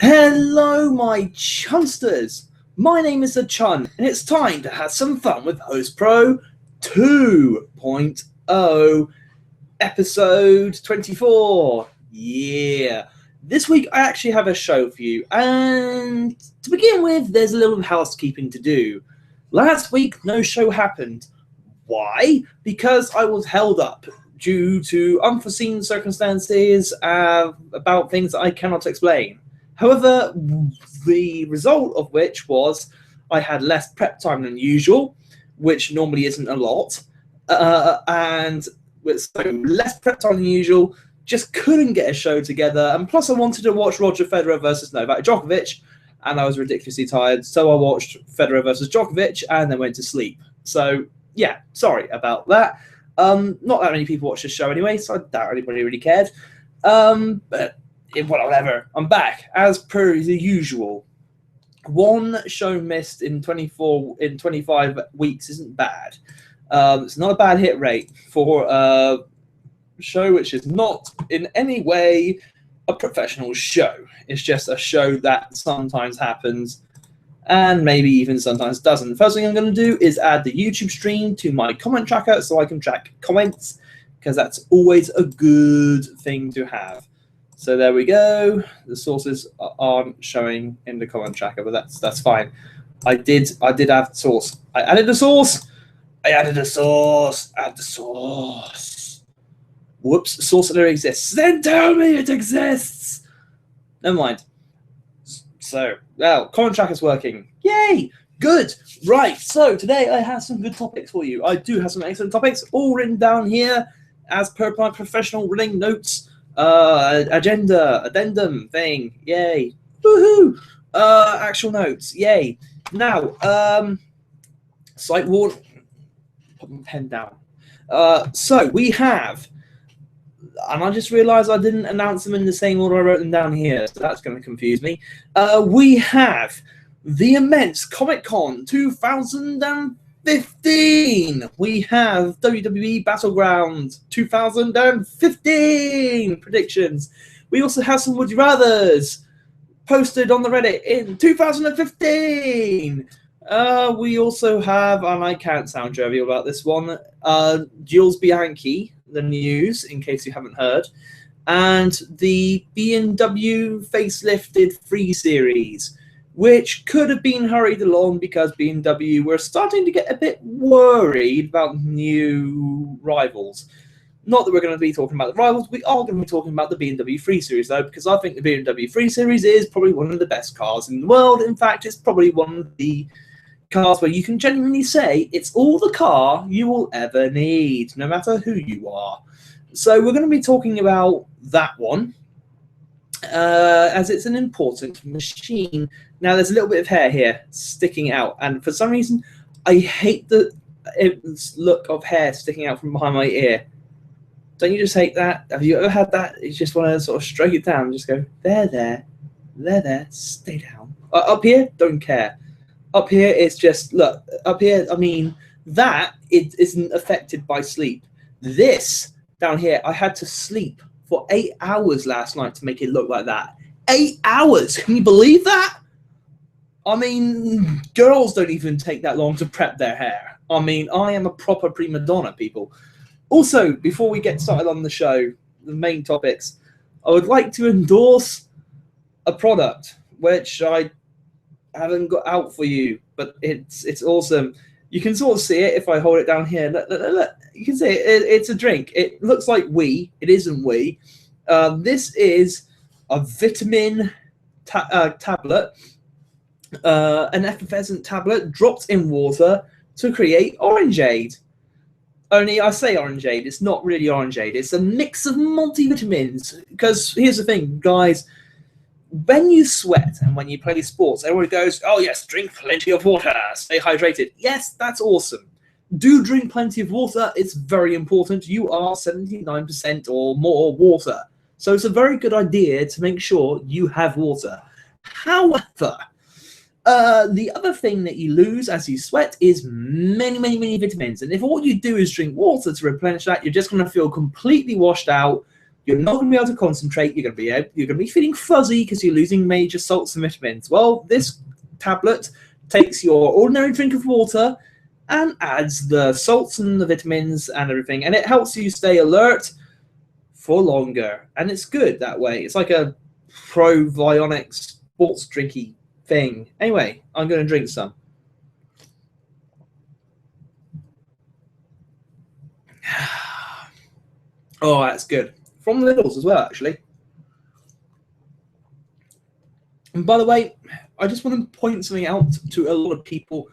Hello, my chunsters! My name is the Chun, and it's time to have some fun with Host Pro 2.0, episode 24. Yeah. This week, I actually have a show for you, and to begin with, there's a little housekeeping to do. Last week, no show happened. Why? Because I was held up due to unforeseen circumstances about things that I cannot explain. However, the result of which was I had less prep time than usual, which normally isn't a lot, and with so less prep time than usual, just couldn't get a show together. And plus, I wanted to watch Roger Federer versus Novak Djokovic, and I was ridiculously tired, so I watched Federer versus Djokovic and then went to sleep. So yeah, sorry about that. Not that many people watch this show anyway, so I doubt anybody really cared. But whatever, I'm back as per the usual. One show missed in 25 weeks isn't bad. It's not a bad hit rate for a show which is not in any way a professional show. It's just a show that sometimes happens and maybe even sometimes doesn't. First thing I'm going to do is add the YouTube stream to my comment tracker so I can track comments, because that's always a good thing to have. So there we go. The sources aren't showing in the comment tracker, but that's fine. I did add source. I added the source. Add the source. Whoops, source already exists. Then tell me it exists. Never mind. So, well, comment tracker's working. Yay! Good. Right. So today I have some good topics for you. I do have some excellent topics all written down here as per my professional running notes. Agenda, addendum thing, yay, woohoo, actual notes, yay. Now, site warn, put my pen down. So we have, and I just realized I didn't announce them in the same order I wrote them down here, so that's going to confuse me. We have the immense Comic-Con 2015. We have WWE Battleground 2015 predictions. We also have some Would You Rathers posted on the Reddit in 2015. We also have, and I can't sound jovial about this one, Jules Bianchi, the news, in case you haven't heard, and the BMW facelifted free series, which could have been hurried along because BMW were starting to get a bit worried about new rivals. Not that we're going to be talking about the rivals, we are going to be talking about the BMW 3 Series, though, because I think the BMW 3 Series is probably one of the best cars in the world. In fact, it's probably one of the cars where you can genuinely say it's all the car you will ever need, no matter who you are. So we're going to be talking about that one, as it's an important machine. Now, there's a little bit of hair here sticking out, and for some reason, I hate the look of hair sticking out from behind my ear. Don't you just hate that? Have you ever had that? You just want to sort of stroke it down and just go, there, stay down. Up here, don't care. Up here, it's just, look, up here, I mean, that it isn't affected by sleep. This, down here, I had to sleep for 8 hours last night to make it look like that. 8 hours! Can you believe that? I mean, girls don't even take that long to prep their hair. I mean, I am a proper prima donna, people. Also, before we get started on the show, the main topics, I would like to endorse a product which I haven't got out for you, but it's awesome. You can sort of see it if I hold it down here. Look, you can see it. It's a drink. It looks like wee. It isn't wee. This is a vitamin tablet, an effervescent tablet dropped in water to create orangeade. Only I say orangeade. It's not really orangeade. It's a mix of multivitamins. Because here's the thing, guys. When you sweat and when you play sports, everybody goes, oh, yes, drink plenty of water. Stay hydrated. Yes, that's awesome. Do drink plenty of water. It's very important. You are 79% or more water. So it's a very good idea to make sure you have water. However, the other thing that you lose as you sweat is many vitamins. And if all you do is drink water to replenish that, you're just going to feel completely washed out. You're not going to be able to concentrate. You're going to be feeling fuzzy because you're losing major salts and vitamins. Well, this tablet takes your ordinary drink of water and adds the salts and the vitamins and everything, and it helps you stay alert for longer. And it's good that way. It's like a probiotic sports drinky thing. Anyway, I'm going to drink some. Oh, that's good. From Lidl's as well, actually. And by the way, I just want to point something out to a lot of people.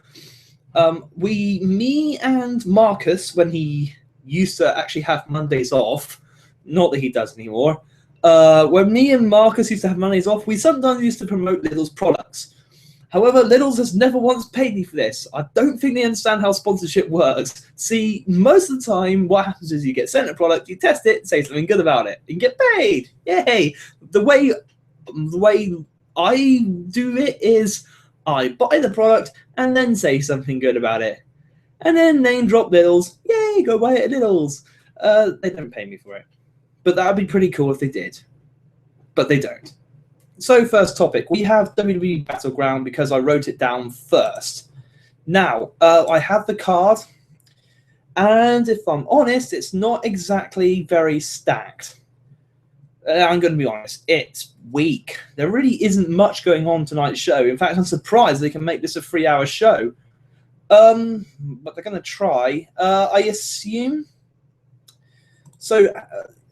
Me and Marcus, when he used to actually have Mondays off, not that he does anymore, when me and Marcus used to have Mondays off, we sometimes used to promote Lidl's products. However, Lidl's has never once paid me for this. I don't think they understand how sponsorship works. See, most of the time, what happens is you get sent a product, you test it, say something good about it, and get paid. Yay! The way I do it is I buy the product and then say something good about it. And then name drop Lidl's. Yay, go buy it at Lidl's. They don't pay me for it. But that would be pretty cool if they did. But they don't. So first topic, we have WWE Battleground because I wrote it down first. Now, I have the card. And if I'm honest, it's not exactly very stacked. I'm going to be honest, it's weak. There really isn't much going on tonight's show. In fact, I'm surprised they can make this a 3-hour show. But they're going to try. I assume. So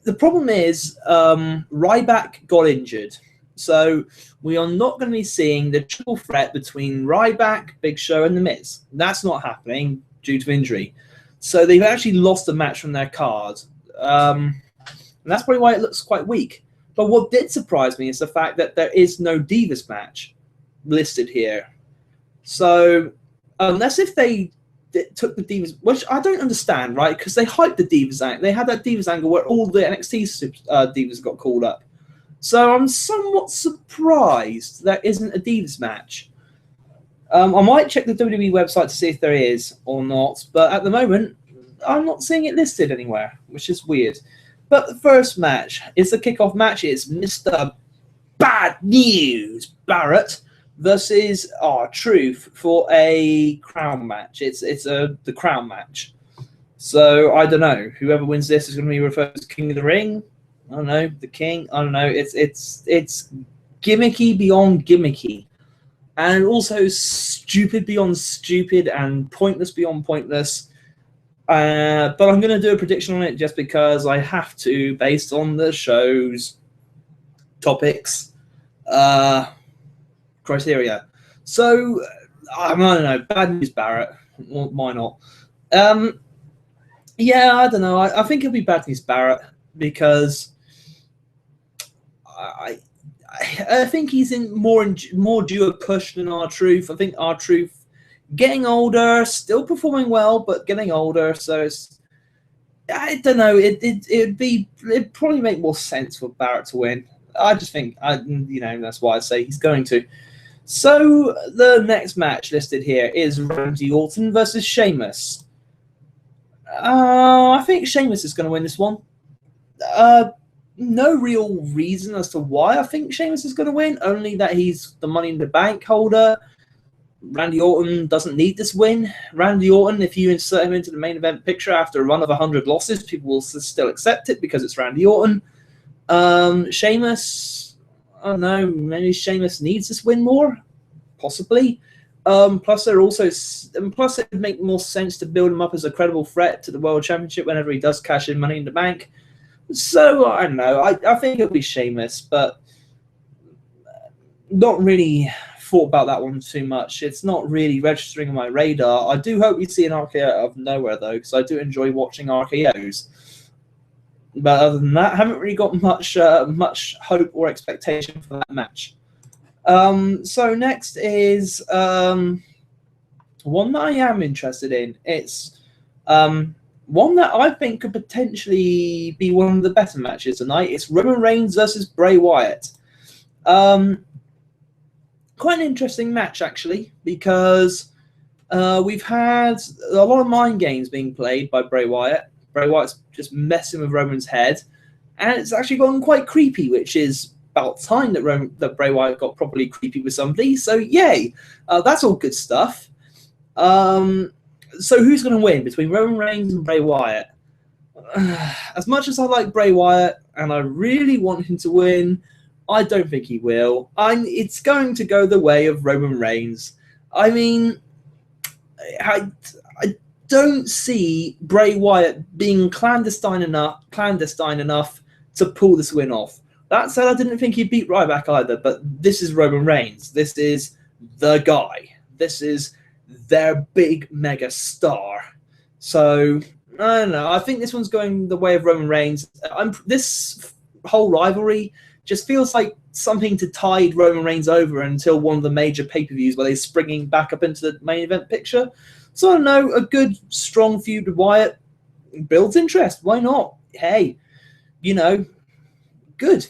the problem is Ryback got injured. So we are not going to be seeing the triple threat between Ryback, Big Show, and The Miz. That's not happening due to injury. So they've actually lost a match from their card. And that's probably why it looks quite weak. But what did surprise me is the fact that there is no Divas match listed here. So unless if they took the Divas, which I don't understand, right? Because they hyped the Divas angle. They had that Divas angle where all the NXT Divas got called up. So I'm somewhat surprised there isn't a Divas match. I might check the WWE website to see if there is or not. But at the moment, I'm not seeing it listed anywhere, which is weird. But the first match is the kickoff match. It's Mr. Bad News Barrett versus R-Truth for a crown match. It's the crown match. So I don't know. Whoever wins this is going to be referred to as King of the Ring. I don't know, the King. I don't know. It's gimmicky beyond gimmicky, and also stupid beyond stupid and pointless beyond pointless. But I'm going to do a prediction on it just because I have to, based on the show's topics, criteria. So I don't know. Bad News Barrett. Well, why not? Yeah, I don't know. I think it'll be Bad News Barrett because I think he's more due a push than R-Truth. I think R-Truth getting older, still performing well, but getting older. So it's, I don't know. It'd probably make more sense for Barrett to win. I just think that's why I say he's going to. So the next match listed here is Randy Orton versus Sheamus. I think Sheamus is going to win this one. No real reason as to why I think Sheamus is going to win, only that he's the Money in the Bank holder. Randy Orton doesn't need this win. Randy Orton, if you insert him into the main event picture after a run of 100 losses, people will still accept it because it's Randy Orton. Sheamus, I don't know, maybe Sheamus needs this win more, possibly. Plus it would make more sense to build him up as a credible threat to the World Championship whenever he does cash in Money in the Bank. So, I don't know. I think it'll be Sheamus, but not really thought about that one too much. It's not really registering on my radar. I do hope we see an RKO out of nowhere, though, because I do enjoy watching RKOs. But other than that, I haven't really got much hope or expectation for that match. So next is one that I am interested in. It's one that I think could potentially be one of the better matches tonight. It's Roman Reigns versus Bray Wyatt. Quite an interesting match, actually, because we've had a lot of mind games being played by Bray Wyatt. Bray Wyatt's just messing with Roman's head. and it's actually gone quite creepy, which is about time that Bray Wyatt got properly creepy with somebody. So yay, that's all good stuff. So who's going to win between Roman Reigns and Bray Wyatt? As much as I like Bray Wyatt and I really want him to win, I don't think he will. It's going to go the way of Roman Reigns. I mean, I don't see Bray Wyatt being clandestine enough to pull this win off. That said, I didn't think he'd beat Ryback either, but this is Roman Reigns. This is the guy. This is their big mega star. So, I don't know. I think this one's going the way of Roman Reigns. This whole rivalry just feels like something to tide Roman Reigns over until one of the major pay-per-views where they're springing back up into the main event picture. So, I don't know. A good, strong feud with Wyatt builds interest. Why not? Hey, good.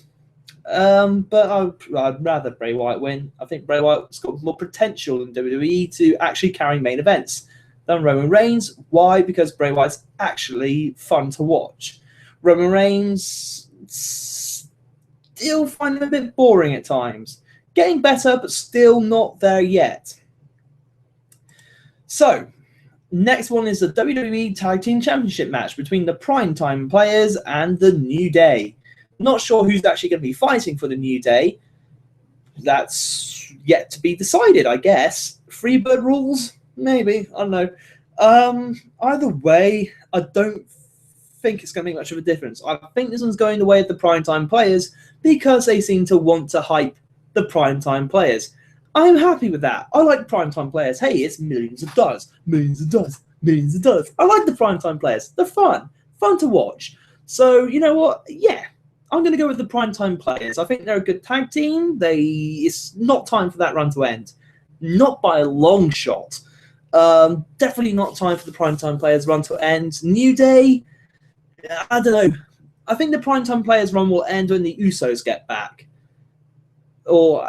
But I'd rather Bray Wyatt win. I think Bray Wyatt's got more potential in WWE to actually carry main events than Roman Reigns. Why? Because Bray Wyatt's actually fun to watch. Roman Reigns, still find him a bit boring at times. Getting better, but still not there yet. So, next one is the WWE Tag Team Championship match between the Primetime Players and the New Day. Not sure who's actually going to be fighting for the New Day. That's yet to be decided, I guess. Freebird rules? Maybe. I don't know. Either way, I don't think it's going to make much of a difference. I think this one's going the way of the Primetime Players because they seem to want to hype the Primetime Players. I'm happy with that. I like Primetime Players. Hey, it's millions of dollars. Millions of dollars. Millions of dollars. I like the Primetime Players. They're fun. Fun to watch. So, you know what? Yeah. I'm going to go with the Primetime Players. I think they're a good tag team. It's not time for that run to end. Not by a long shot. Definitely not time for the Primetime Players run to end. New Day, I don't know. I think the Primetime Players run will end when the Usos get back. Or,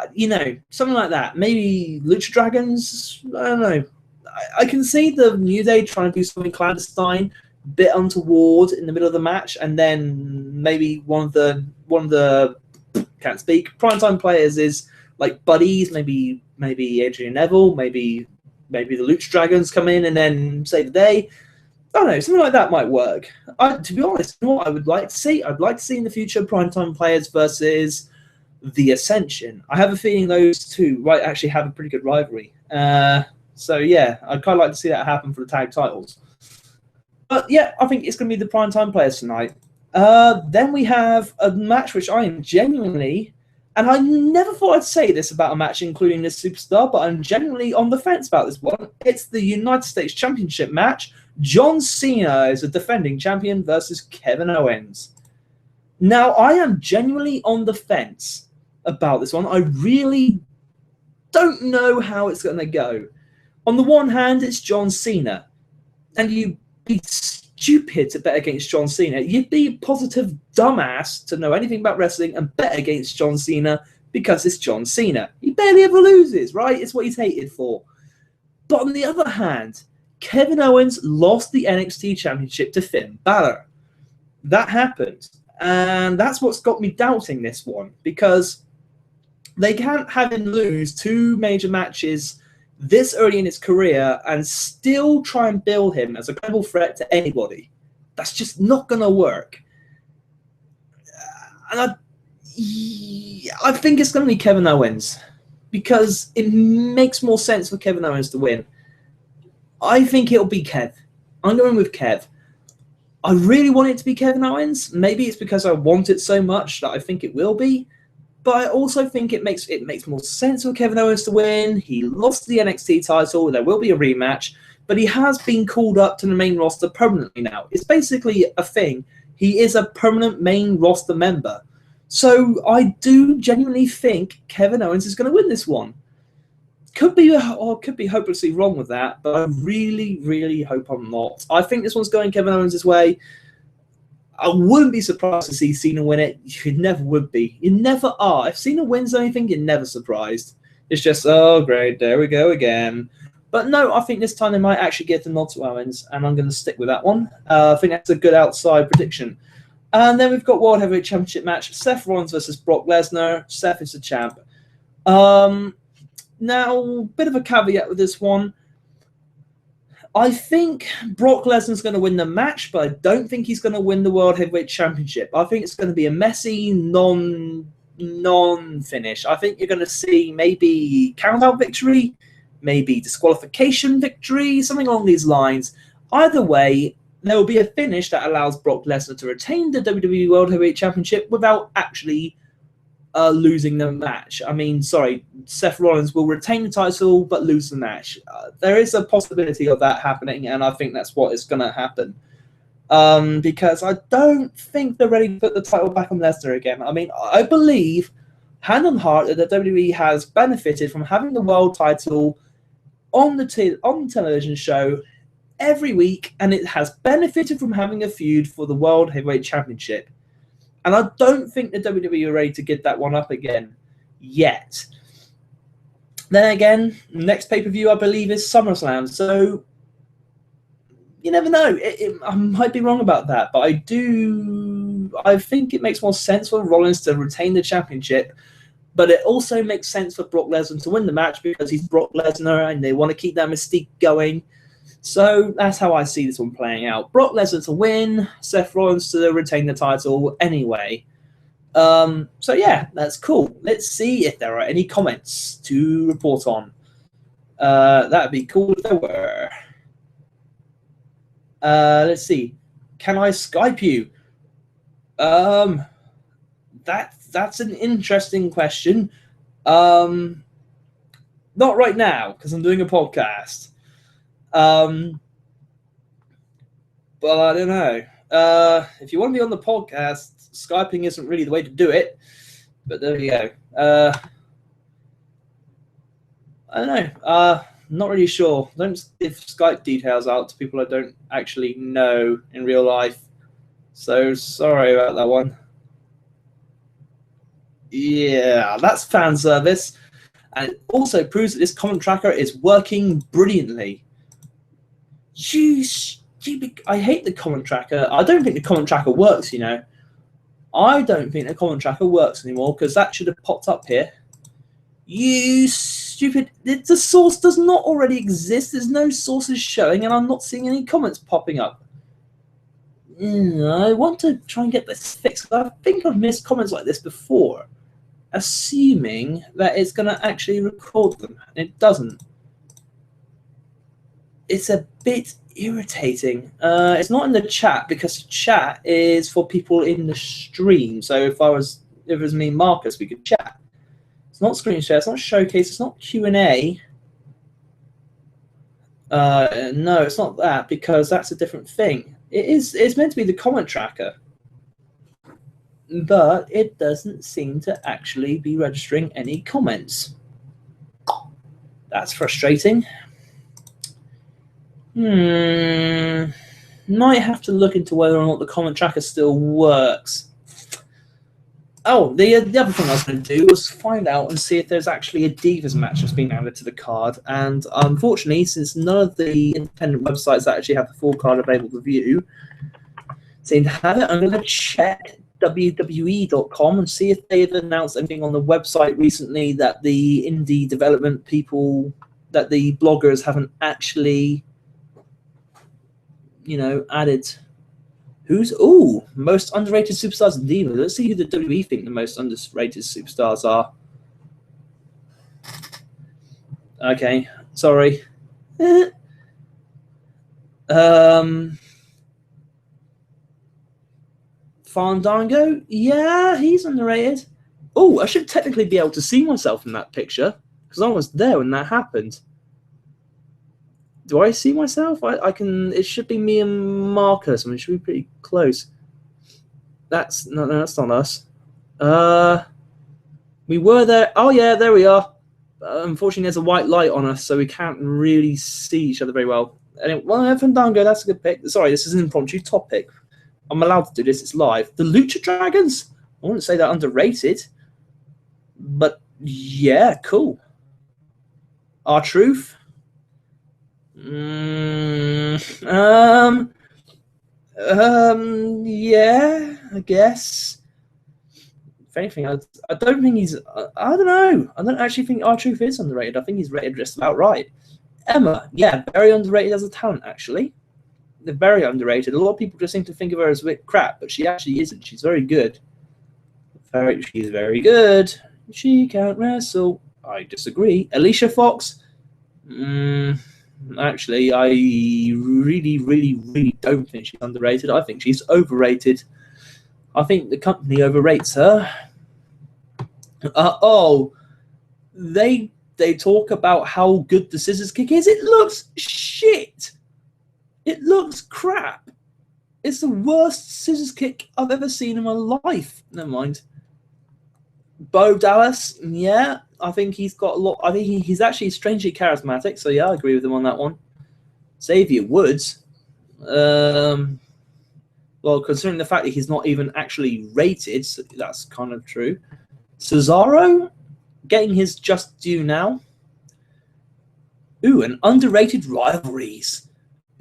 something like that. Maybe Lucha Dragons? I don't know. I can see the New Day trying to do something clandestine, bit untoward in the middle of the match, and then maybe one of the can't speak Primetime Players is like buddies, maybe Adrian Neville, maybe the Lucha Dragons come in and then save the day. I don't know, something like that might work. To be honest, you know what I would like to see? I'd like to see in the future Primetime Players versus the Ascension. I have a feeling those two might actually have a pretty good rivalry. So yeah, I'd kind of like to see that happen for the tag titles. But yeah, I think it's going to be the Primetime Players tonight. Then we have a match which I am genuinely, and I never thought I'd say this about a match including this superstar, but I'm genuinely on the fence about this one. It's the United States Championship match. John Cena is a defending champion versus Kevin Owens. Now, I am genuinely on the fence about this one. I really don't know how it's going to go. On the one hand, it's John Cena, and you'd be stupid to bet against John Cena. You'd be a positive dumbass to know anything about wrestling and bet against John Cena because it's John Cena. He barely ever loses, right? It's what he's hated for. But on the other hand, Kevin Owens lost the NXT Championship to Finn Balor. That happened. And that's what's got me doubting this one, because they can't have him lose two major matches this early in his career and still try and build him as a credible threat to anybody. That's just not going to work. And I think it's going to be Kevin Owens, because it makes more sense for Kevin Owens to win. I think it'll be Kev. I'm going with Kev. I really want it to be Kevin Owens. Maybe it's because I want it so much that I think it will be. But I also think it makes more sense for Kevin Owens to win. He lost the NXT title. There will be a rematch. But he has been called up to the main roster permanently now. It's basically a thing. He is a permanent main roster member. So I do genuinely think Kevin Owens is going to win this one. Could be hopelessly wrong with that, but I really, really hope I'm not. I think this one's going Kevin Owens' way. I wouldn't be surprised to see Cena win it. You never would be. You never are. If Cena wins anything, you're never surprised. It's just, oh, great, there we go again. But no, I think this time they might actually give the nod to Owens, and I'm going to stick with that one. I think that's a good outside prediction. And then we've got World Heavyweight Championship match, Seth Rollins versus Brock Lesnar. Seth is the champ. Now, bit of a caveat with this one. I think Brock Lesnar's going to win the match, but I don't think he's going to win the World Heavyweight Championship. I think it's going to be a messy, non-finish. I think you're going to see maybe count-out victory, maybe disqualification victory, something along these lines. Either way, there will be a finish that allows Brock Lesnar to retain the WWE World Heavyweight Championship without actually losing the match. I mean, sorry, Seth Rollins will retain the title but lose the match. There is a possibility of that happening, and I think that's what is going to happen. Because I don't think they're ready to put the title back on Lesnar again. I mean, I believe, hand on heart, that the WWE has benefited from having the world title on the television show every week, and it has benefited from having a feud for the World Heavyweight Championship. And I don't think the WWE are ready to get that one up again yet. Then again, next pay-per-view, I believe, is SummerSlam. So you never know. I might be wrong about that, but I think it makes more sense for Rollins to retain the championship. But it also makes sense for Brock Lesnar to win the match because he's Brock Lesnar and they want to keep that mystique going. So that's how I see this one playing out. Brock Lesnar to win, Seth Rollins to retain the title anyway. So yeah, that's cool. Let's see if there are any comments to report on. That'd be cool if there were. Let's see. Can I Skype you? That's an interesting question. Not right now because I'm doing a podcast. But I don't know. If you want to be on the podcast, Skyping isn't really the way to do it. But there you go. I don't know. Not really sure. Don't give Skype details out to people I don't actually know in real life. So sorry about that one. Yeah, that's fan service. And it also proves that this comment tracker is working brilliantly. You stupid. I hate the comment tracker. I don't think the comment tracker works, you know. I don't think the comment tracker works anymore because that should have popped up here. You stupid. The source does not already exist. There's no sources showing, and I'm not seeing any comments popping up. I want to try and get this fixed. I think I've missed comments like this before, assuming that it's going to actually record them, and it doesn't. It's a bit irritating. It's not in the chat because the chat is for people in the stream. So if it was me and Marcus, we could chat. It's not screen share. It's not showcase. It's not Q&A. No, it's not that because that's a different thing. It's meant to be the comment tracker, but it doesn't seem to actually be registering any comments. That's frustrating. Might have to look into whether or not the comment tracker still works. Oh, the other thing I was going to do was find out and see if there's actually a Divas match that's been added to the card. And unfortunately, since none of the independent websites that actually have the full card available to view seem to have it, I'm going to check WWE.com and see if they've announced anything on the website recently that the indie development people, that the bloggers haven't actually, you know, added. Who's most underrated superstars and divas? Let's see who the WWE think the most underrated superstars are. Okay, sorry. Fandango? Yeah, he's underrated. I should technically be able to see myself in that picture because I was there when that happened. Do I see myself? I can. It should be me and Marcus. I mean, it should be pretty close. That's not us. We were there. Oh yeah, there we are. Unfortunately, there's a white light on us, so we can't really see each other very well. Anyway, well, Fandango, that's a good pick. Sorry, this is an impromptu topic. I'm allowed to do this. It's live. The Lucha Dragons. I wouldn't say they're underrated, but yeah, cool. R-Truth. Yeah, I guess. If anything, I don't think he's. I don't know. I don't actually think R-Truth is underrated. I think he's rated just about right. Emma, yeah, very underrated as a talent, actually. They're very underrated. A lot of people just seem to think of her as a bit crap, but she actually isn't. She's very good. She's very good. She can't wrestle. I disagree. Alicia Fox, actually, I really, really, really don't think she's underrated. I think she's overrated. I think the company overrates her. They talk about how good the scissors kick is. It looks shit. It looks crap. It's the worst scissors kick I've ever seen in my life. Never mind. Bo Dallas, yeah, I think he's got a lot. I think he's actually strangely charismatic. So yeah, I agree with him on that one. Xavier Woods, well, considering the fact that he's not even actually rated, so that's kind of true. Cesaro, getting his just due now. Ooh, and underrated rivalries.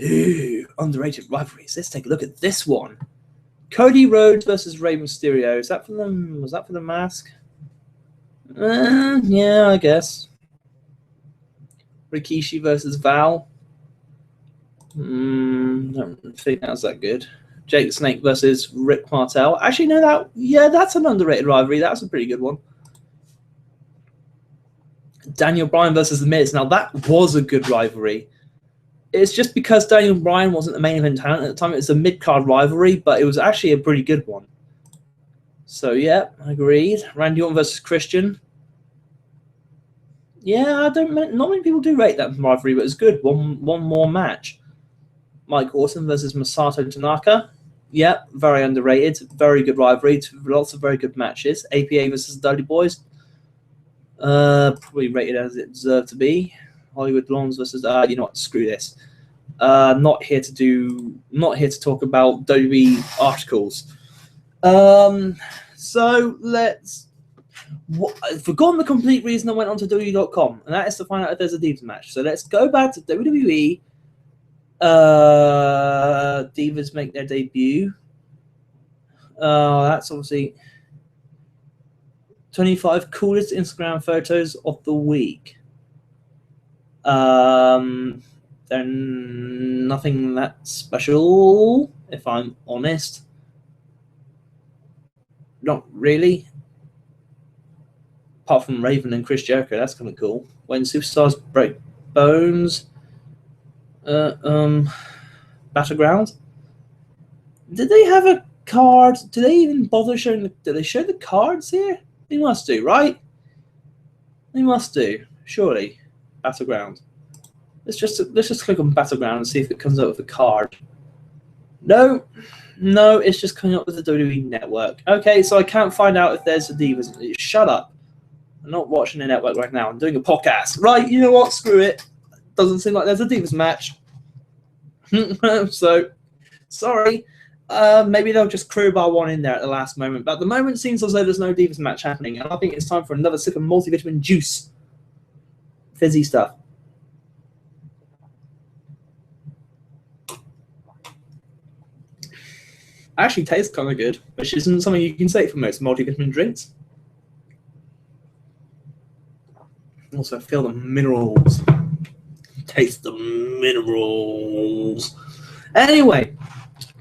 Ooh, underrated rivalries. Let's take a look at this one. Cody Rhodes versus Rey Mysterio. Is that for them? Was that for the mask? Yeah, I guess. Rikishi versus Val. Don't think that's that good. Jake the Snake versus Rick Martel. Actually, no, that's an underrated rivalry. That's a pretty good one. Daniel Bryan versus The Miz. Now, that was a good rivalry. It's just because Daniel Bryan wasn't the main event talent at the time. It was a mid-card rivalry, but it was actually a pretty good one. So, yeah, agreed. Randy Orton versus Christian. Yeah, not many people do rate that rivalry, but it's good. One more match. Mike Awesome versus Masato Tanaka. Yeah, very underrated. Very good rivalry. Lots of very good matches. APA versus Dudley Boys. Probably rated as it deserved to be. Hollywood Blondes versus you know what? Screw this. Not here to talk about WWE articles. So let's. I've forgotten the complete reason I went onto WWE.com, and that is to find out if there's a Divas match. So let's go back to WWE. Divas make their debut. That's obviously 25 coolest Instagram photos of the week. They're nothing that special, if I'm honest. Not really. Apart from Raven and Chris Jericho, that's kind of cool. When superstars break bones. Battleground. Did they have a card? Did they even bother showing? Did they show the cards here? They must do, right? They must do, surely. Battleground. Let's just click on Battleground and see if it comes up with a card. No, it's just coming up with the WWE Network. Okay, so I can't find out if there's a Divas. Shut up. I'm not watching the network right now. I'm doing a podcast. Right, you know what? Screw it. Doesn't seem like there's a Divas match. So, sorry. Maybe they'll just crowbar one in there at the last moment. But at the moment, it seems as though there's no Divas match happening. And I think it's time for another sip of multivitamin juice. Fizzy stuff. Actually tastes kind of good, which isn't something you can say for most multivitamin drinks. Also, feel the minerals. Taste the minerals. Anyway,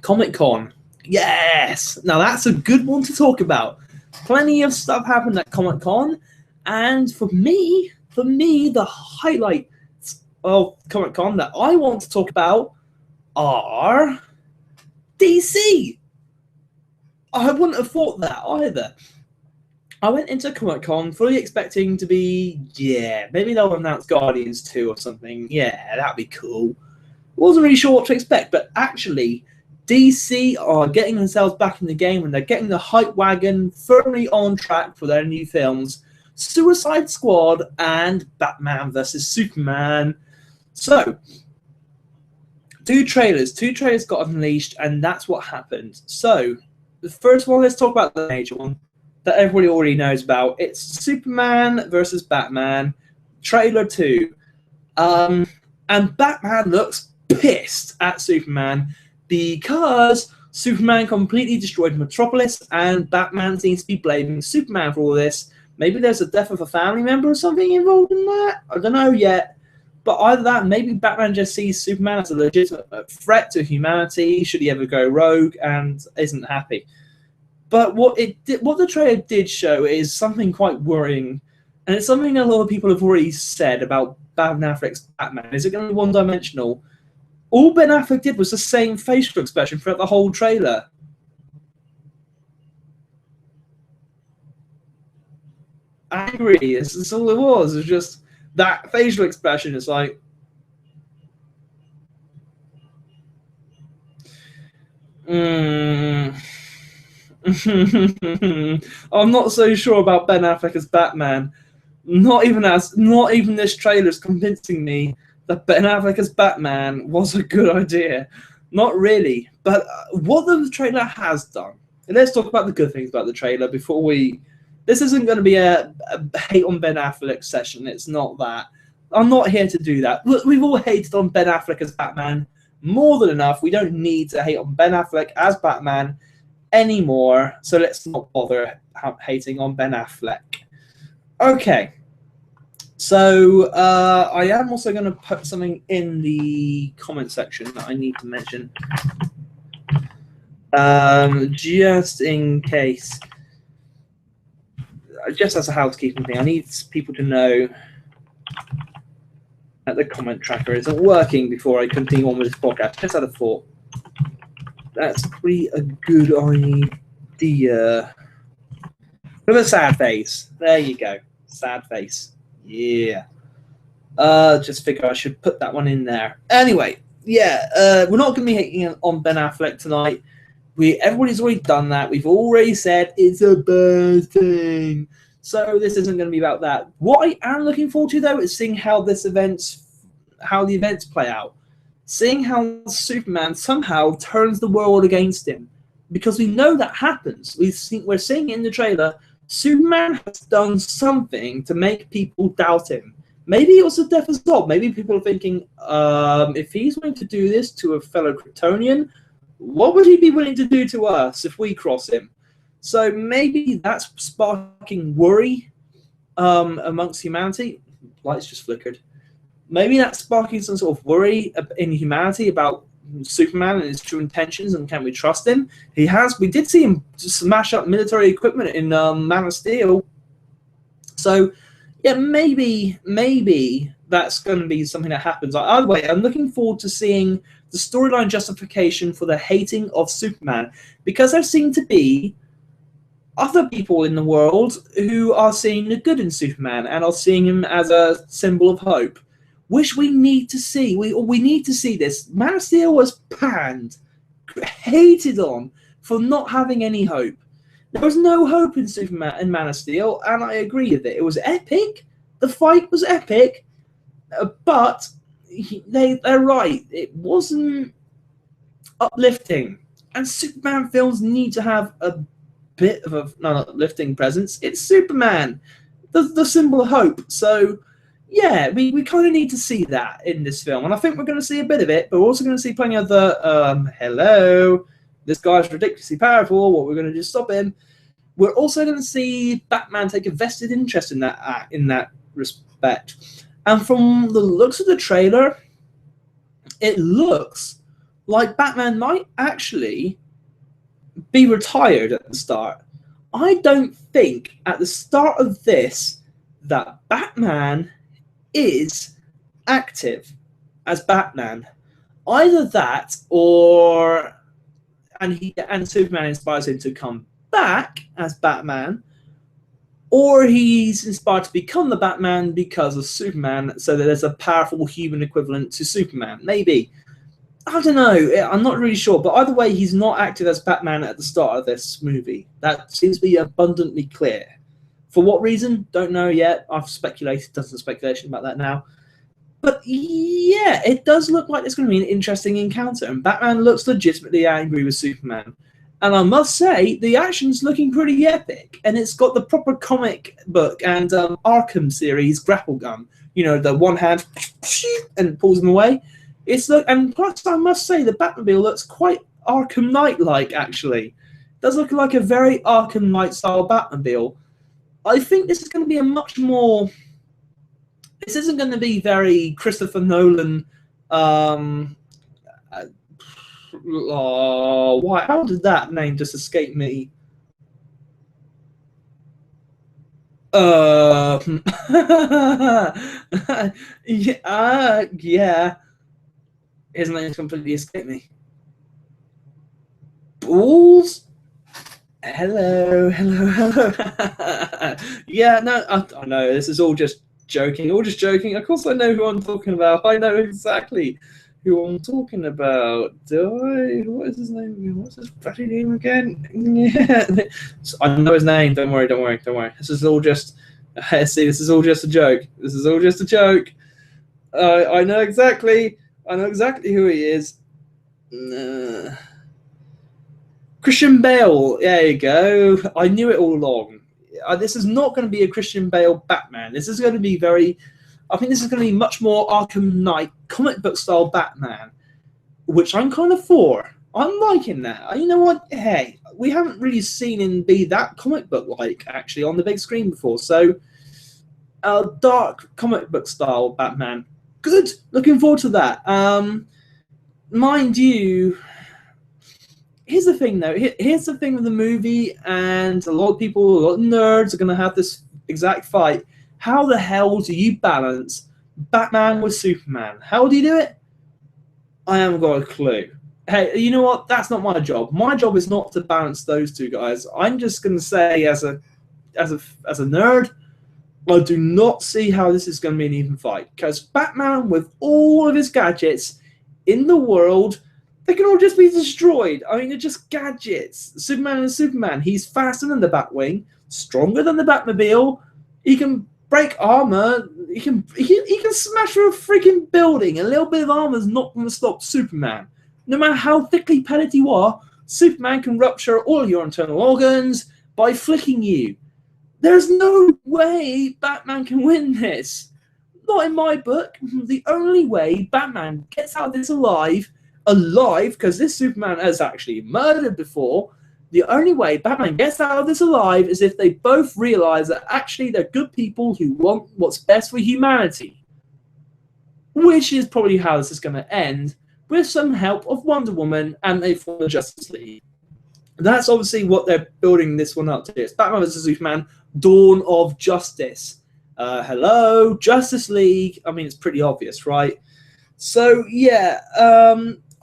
Comic-Con. Yes! Now, that's a good one to talk about. Plenty of stuff happened at Comic-Con. And for me, the highlights of Comic-Con that I want to talk about are DC. I wouldn't have thought that either. I went into Comic-Con fully expecting to be, maybe they'll announce Guardians 2 or something. Yeah, that'd be cool. Wasn't really sure what to expect, but actually, DC are getting themselves back in the game and they're getting the hype wagon firmly on track for their new films, Suicide Squad and Batman vs. Superman. So, two trailers got unleashed, and that's what happened. So, the first one, let's talk about the major one that everybody already knows about. It's Superman versus Batman, trailer 2. And Batman looks pissed at Superman because Superman completely destroyed Metropolis, and Batman seems to be blaming Superman for all this. Maybe there's a death of a family member or something involved in that. I don't know yet. But either that, maybe Batman just sees Superman as a legitimate threat to humanity should he ever go rogue and isn't happy. But what the trailer did show is something quite worrying, and it's something a lot of people have already said about Ben Affleck's Batman. Is it going to be one-dimensional? All Ben Affleck did was the same facial expression throughout the whole trailer. Angry. That's all it was. It was just that facial expression. It's like, I'm not so sure about Ben Affleck as Batman. Not even this trailer is convincing me that Ben Affleck as Batman was a good idea. Not really. But what the trailer has done, and let's talk about the good things about the trailer before we... This isn't going to be a hate on Ben Affleck session. It's not that. I'm not here to do that. Look, we've all hated on Ben Affleck as Batman more than enough. We don't need to hate on Ben Affleck as Batman anymore. So let's not bother hating on Ben Affleck. Okay. So I am also going to put something in the comment section that I need to mention. Just in case. Just as a housekeeping thing, I need people to know that the comment tracker isn't working before I continue on with this podcast. Just had a thought. That's pretty a good idea. With a sad face. There you go. Sad face. Yeah. Just figure I should put that one in there. Anyway, yeah, we're not going to be hating on Ben Affleck tonight. Everybody's already done that. We've already said it's a bad thing. So this isn't going to be about that. What I am looking forward to, though, is seeing how the events play out. Seeing how Superman somehow turns the world against him. Because we know that happens. We're seeing in the trailer, Superman has done something to make people doubt him. Maybe it was the death of Zod. Maybe people are thinking, if he's willing to do this to a fellow Kryptonian, what would he be willing to do to us if we cross him? So maybe that's sparking worry amongst humanity. Lights just flickered. Maybe that's sparking some sort of worry in humanity about Superman and his true intentions, and can we trust him? We did see him smash up military equipment in Man of Steel. So yeah, maybe that's going to be something that happens. Either way, I'm looking forward to seeing the storyline justification for the hating of Superman, because there seem to be other people in the world who are seeing the good in Superman and are seeing him as a symbol of hope, which we need to see. We need to see this. Man of Steel was panned, hated on for not having any hope. There was no hope in Superman and Man of Steel, and I agree with it. It was epic. The fight was epic, but they're right. It wasn't uplifting. And Superman films need to have a bit of an uplifting presence. It's Superman, the symbol of hope. So, yeah, we kind of need to see that in this film. And I think we're going to see a bit of it, but we're also going to see plenty of the, hello, this guy's ridiculously powerful, what we're going to do is stop him. We're also going to see Batman take a vested interest in that respect. And from the looks of the trailer, it looks like Batman might actually be retired at the start. I don't think at the start of this that Batman is active as Batman. Either that, or and Superman inspires him to come back as Batman, or he's inspired to become the Batman because of Superman, so that there's a powerful human equivalent to Superman. Maybe. I don't know. I'm not really sure. But either way, he's not active as Batman at the start of this movie. That seems to be abundantly clear. For what reason? Don't know yet. I've speculated, done some speculation about that now. But yeah, it does look like it's going to be an interesting encounter. And Batman looks legitimately angry with Superman. And I must say, the action's looking pretty epic. And it's got the proper comic book and Arkham series grapple gun. You know, the one hand and pulls him away. And plus I must say the Batmobile looks quite Arkham Knight-like. Actually, it does look like a very Arkham Knight style Batmobile. I think this is going to be a much more. This isn't going to be very Christopher Nolan. Why? How did that name just escape me? Yeah. His name's completely escaped me. Balls? Hello. Yeah, no, I know. This is all just joking. Of course I know who I'm talking about. I know exactly who I'm talking about. Do I? What is his name? What's his bloody name again? Yeah. I know his name. Don't worry. This is all just... See, this is all just a joke. I know exactly who he is. Christian Bale. There you go. I knew it all along. This is not going to be a Christian Bale Batman. This is going to be I think this is going to be much more Arkham Knight comic book style Batman, which I'm kind of for. I'm liking that. You know what? Hey, we haven't really seen him be that comic book like actually on the big screen before. So, dark comic book style Batman. Good. Looking forward to that. Mind you, here's the thing though. Here's the thing with the movie, and a lot of nerds are going to have this exact fight. How the hell do you balance Batman with Superman? How do you do it? I haven't got a clue. Hey, you know what? That's not my job. My job is not to balance those two guys. I'm just going to say, as a nerd, I do not see how this is going to be an even fight. Because Batman, with all of his gadgets in the world, they can all just be destroyed. I mean, they're just gadgets. Superman is Superman. He's faster than the Batwing, stronger than the Batmobile. He can break armor. He can smash through a freaking building. A little bit of armor is not going to stop Superman. No matter how thickly padded you are, Superman can rupture all your internal organs by flicking you. There's no way Batman can win this. Not in my book. The only way Batman gets out of this alive, because this Superman has actually murdered before, the only way Batman gets out of this alive is if they both realize that actually they're good people who want what's best for humanity. Which is probably how this is going to end, with some help of Wonder Woman and they form the Justice League. That's obviously what they're building this one up to. It's Batman vs. Superman, Dawn of Justice. Hello, Justice League. I mean, it's pretty obvious, right? So, yeah,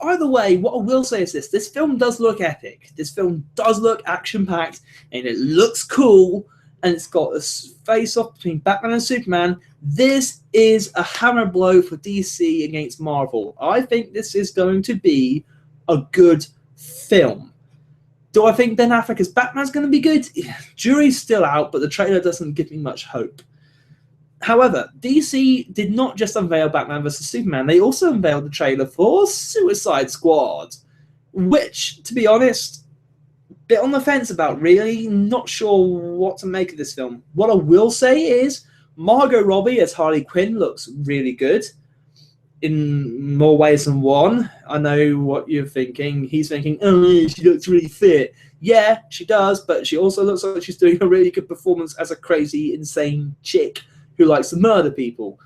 either way, what I will say is this film does look epic. This film does look action-packed, and it looks cool, and it's got a face-off between Batman and Superman. This is a hammer blow for DC against Marvel. I think this is going to be a good film. Do I think Ben Affleck as Batman's going to be good? Jury's still out, but the trailer doesn't give me much hope. However, DC did not just unveil Batman vs. Superman. They also unveiled the trailer for Suicide Squad, which, to be honest, a bit on the fence about, really. Not sure what to make of this film. What I will say is Margot Robbie as Harley Quinn looks really good in more ways than one. I know what you're thinking. He's thinking, oh, she looks really fit. Yeah, she does, but she also looks like she's doing a really good performance as a crazy, insane chick who likes to murder people.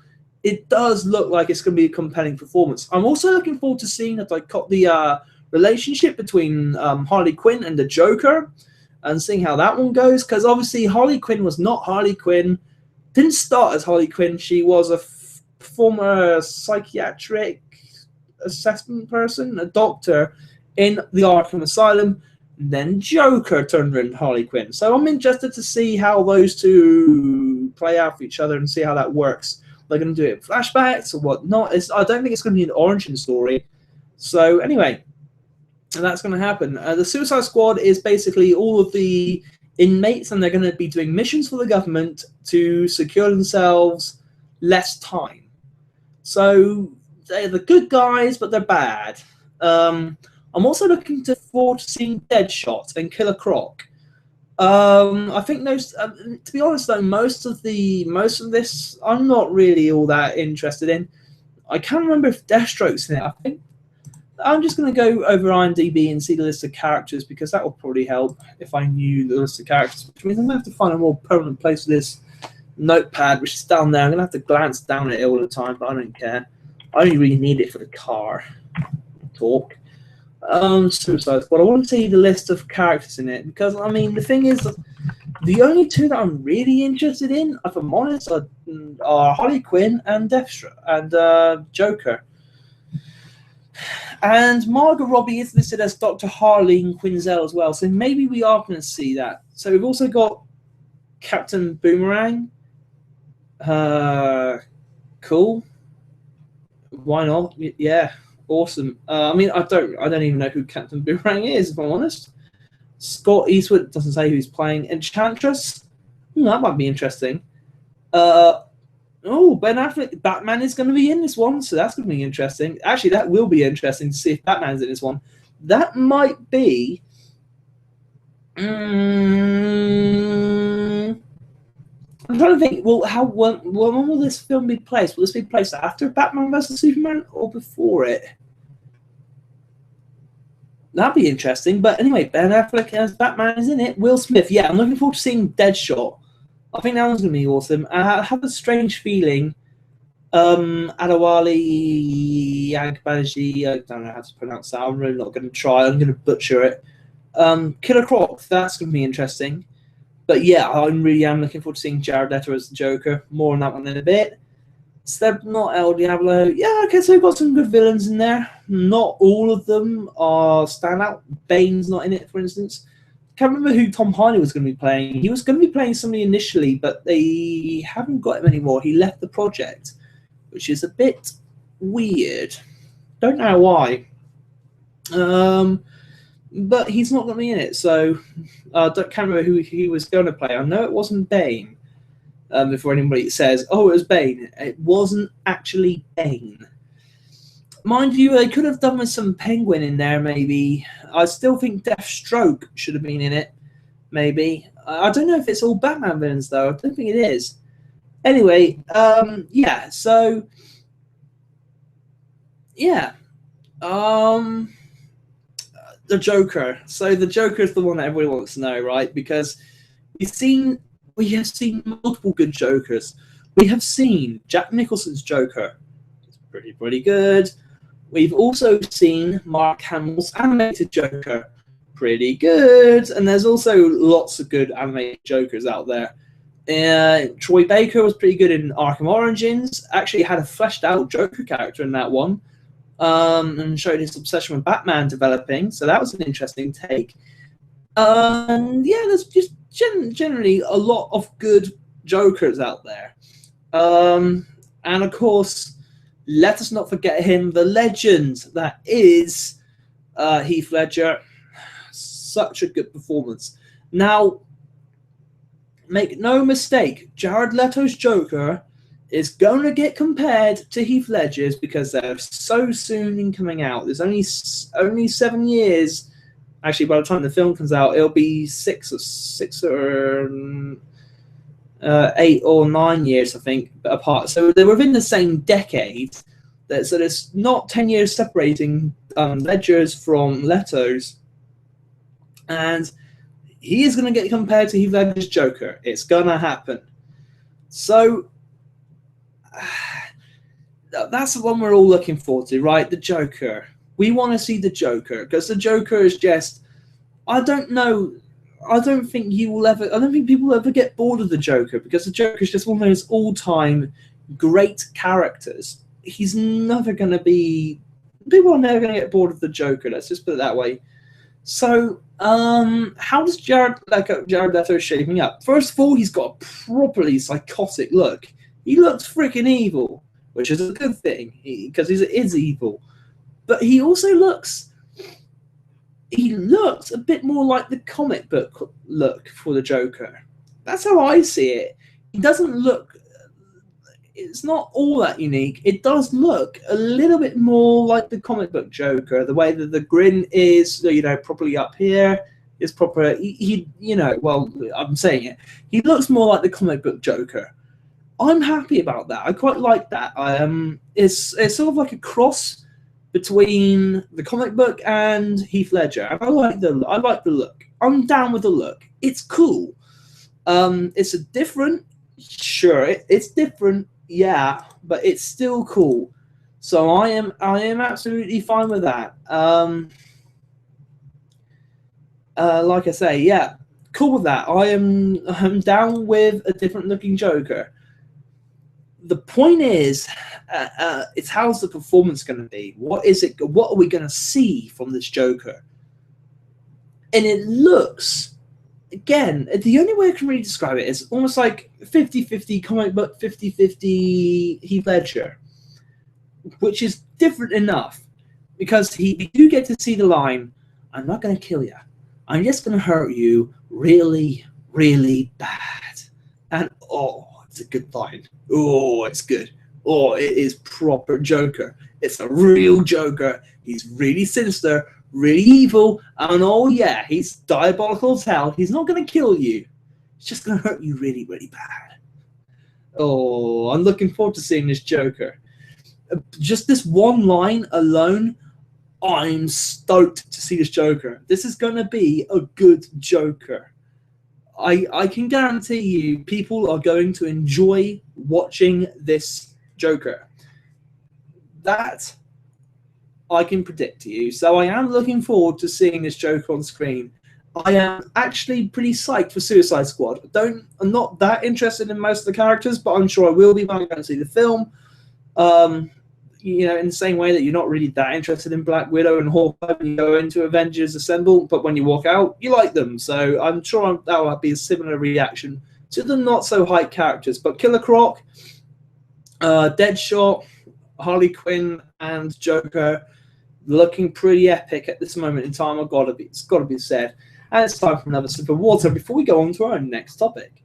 It does look like it's going to be a compelling performance. I'm also looking forward to seeing the relationship between Harley Quinn and the Joker and seeing how that one goes, because obviously Harley Quinn was not Harley Quinn, didn't start as Harley Quinn. She was a former psychiatric assessment person, a doctor in the Arkham Asylum. Then Joker turned into Harley Quinn. So I'm interested to see how those two play out for each other and see how that works. They're going to do it in flashbacks or whatnot. I don't think it's going to be an origin story. So anyway, and that's going to happen. The Suicide Squad is basically all of the inmates, and they're going to be doing missions for the government to secure themselves less time. So they're the good guys, but they're bad. I'm also looking forward to seeing Deadshot and Killer Croc. I think those. To be honest, though, most of this I'm not really all that interested in. I can't remember if Deathstroke's in it. I think I'm just going to go over IMDb and see the list of characters, because that will probably help if I knew the list of characters, which means I'm going to have to find a more permanent place for this notepad, which is down there. I'm going to have to glance down at it all the time, but I don't care. I only really need it for the car talk. Suicide Squad. I want to see the list of characters in it, because, I mean, the thing is, the only two that I'm really interested in, if I'm honest, are Harley Quinn and Deathstroke and Joker. And Margot Robbie is listed as Dr. Harleen Quinzel as well, so maybe we are going to see that. So we've also got Captain Boomerang. Cool. Why not? Yeah, awesome. I mean, I don't even know who Captain Boomerang is, if I'm honest. Scott Eastwood doesn't say who he's playing. Enchantress. That might be interesting. Ben Affleck, Batman is going to be in this one, so that's going to be interesting. Actually, that will be interesting to see if Batman's in this one. That might be... I'm trying to think, when will this film be placed? Will this be placed after Batman vs. Superman or before it? That'd be interesting. But anyway, Ben Affleck as Batman is in it. Will Smith, yeah, I'm looking forward to seeing Deadshot. I think that one's going to be awesome. I have a strange feeling Adewale Agbaji, I don't know how to pronounce that. I'm really not going to try. I'm going to butcher it. Killer Croc, that's going to be interesting. But yeah, I really am looking forward to seeing Jared Leto as the Joker. More on that one in a bit. Slipknot, El Diablo. Yeah, okay, so we've got some good villains in there. Not all of them are standout. Bane's not in it, for instance. Can't remember who Tom Hardy was going to be playing. He was going to be playing somebody initially, but they haven't got him anymore. He left the project, which is a bit weird. Don't know why. But he's not going to be in it, so I can't remember who he was going to play. I know it wasn't Bane. Before anybody says, oh, it was Bane. It wasn't actually Bane. Mind you, they could have done with some Penguin in there, maybe. I still think Deathstroke should have been in it, maybe. I don't know if it's all Batman villains, though. I don't think it is. Anyway, yeah, so... Yeah. The Joker. So the Joker is the one that everybody wants to know, right? Because we have seen multiple good Jokers. We have seen Jack Nicholson's Joker. It's pretty good. We've also seen Mark Hamill's animated Joker. Pretty good. And there's also lots of good animated Jokers out there. Troy Baker was pretty good in Arkham Origins. Actually had a fleshed out Joker character in that one. And showed his obsession with Batman developing. So that was an interesting take. And yeah, there's just generally a lot of good Jokers out there. And of course, let us not forget him, the legend that is Heath Ledger. Such a good performance. Now, make no mistake, Jared Leto's Joker is going to get compared to Heath Ledger's because they're so soon in coming out. There's only 7 years. Actually, by the time the film comes out, it'll be 8 or 9 years, I think, apart. So they're within the same decade. So there's not 10 years separating Ledger's from Leto's. And he is going to get compared to Heath Ledger's Joker. It's going to happen. So that's the one we're all looking forward to, right? The Joker. We want to see the Joker because the Joker is just, I don't know. I don't think people will ever get bored of the Joker because the Joker is just one of those all-time great characters. He's never going to be, people are never going to get bored of the Joker. Let's just put it that way. So, how does Jared Leto shaping up? First of all, he's got a properly psychotic look. He looks freaking evil, which is a good thing because he is evil. But he also looks a bit more like the comic book look for the Joker. That's how I see it. He doesn't look, it's not all that unique. It does look a little bit more like the comic book Joker. The way that the grin is, properly up here is proper. I'm saying it. He looks more like the comic book Joker. I'm happy about that. I quite like that. It's sort of like a cross between the comic book and Heath Ledger, and I like the look. I'm down with the look. It's cool. It's a different, sure, it's different, yeah, but it's still cool. So I am absolutely fine with that. Like I say, yeah, cool with that. I'm down with a different looking Joker. The point is, it's how's the performance going to be? What is it? What are we going to see from this Joker? And it looks, again, the only way I can really describe it is almost like 50-50 comic book, 50-50 Heath Ledger, which is different enough because you do get to see the line, "I'm not going to kill you. I'm just going to hurt you really, really bad." And oh, it's a good line. Oh, it's good. Oh, it is proper Joker. It's a real Joker. He's really sinister, really evil, and oh yeah, he's diabolical as hell. He's not going to kill you. He's just going to hurt you really, really bad. Oh, I'm looking forward to seeing this Joker. Just this one line alone, I'm stoked to see this Joker. This is going to be a good Joker. I can guarantee you people are going to enjoy watching this Joker. That I can predict to you. So I am looking forward to seeing this Joker on screen. I am actually pretty psyched for Suicide Squad. I'm not that interested in most of the characters, but I'm sure I will be when I go and see the film. You know, in the same way that you're not really that interested in Black Widow and Hawkeye when you go into Avengers Assemble, but when you walk out, you like them. So I'm sure that will be a similar reaction to the not-so-hyped characters. But Killer Croc, Deadshot, Harley Quinn, and Joker looking pretty epic at this moment in time. It's got to be said. And it's time for another sip of water before we go on to our next topic.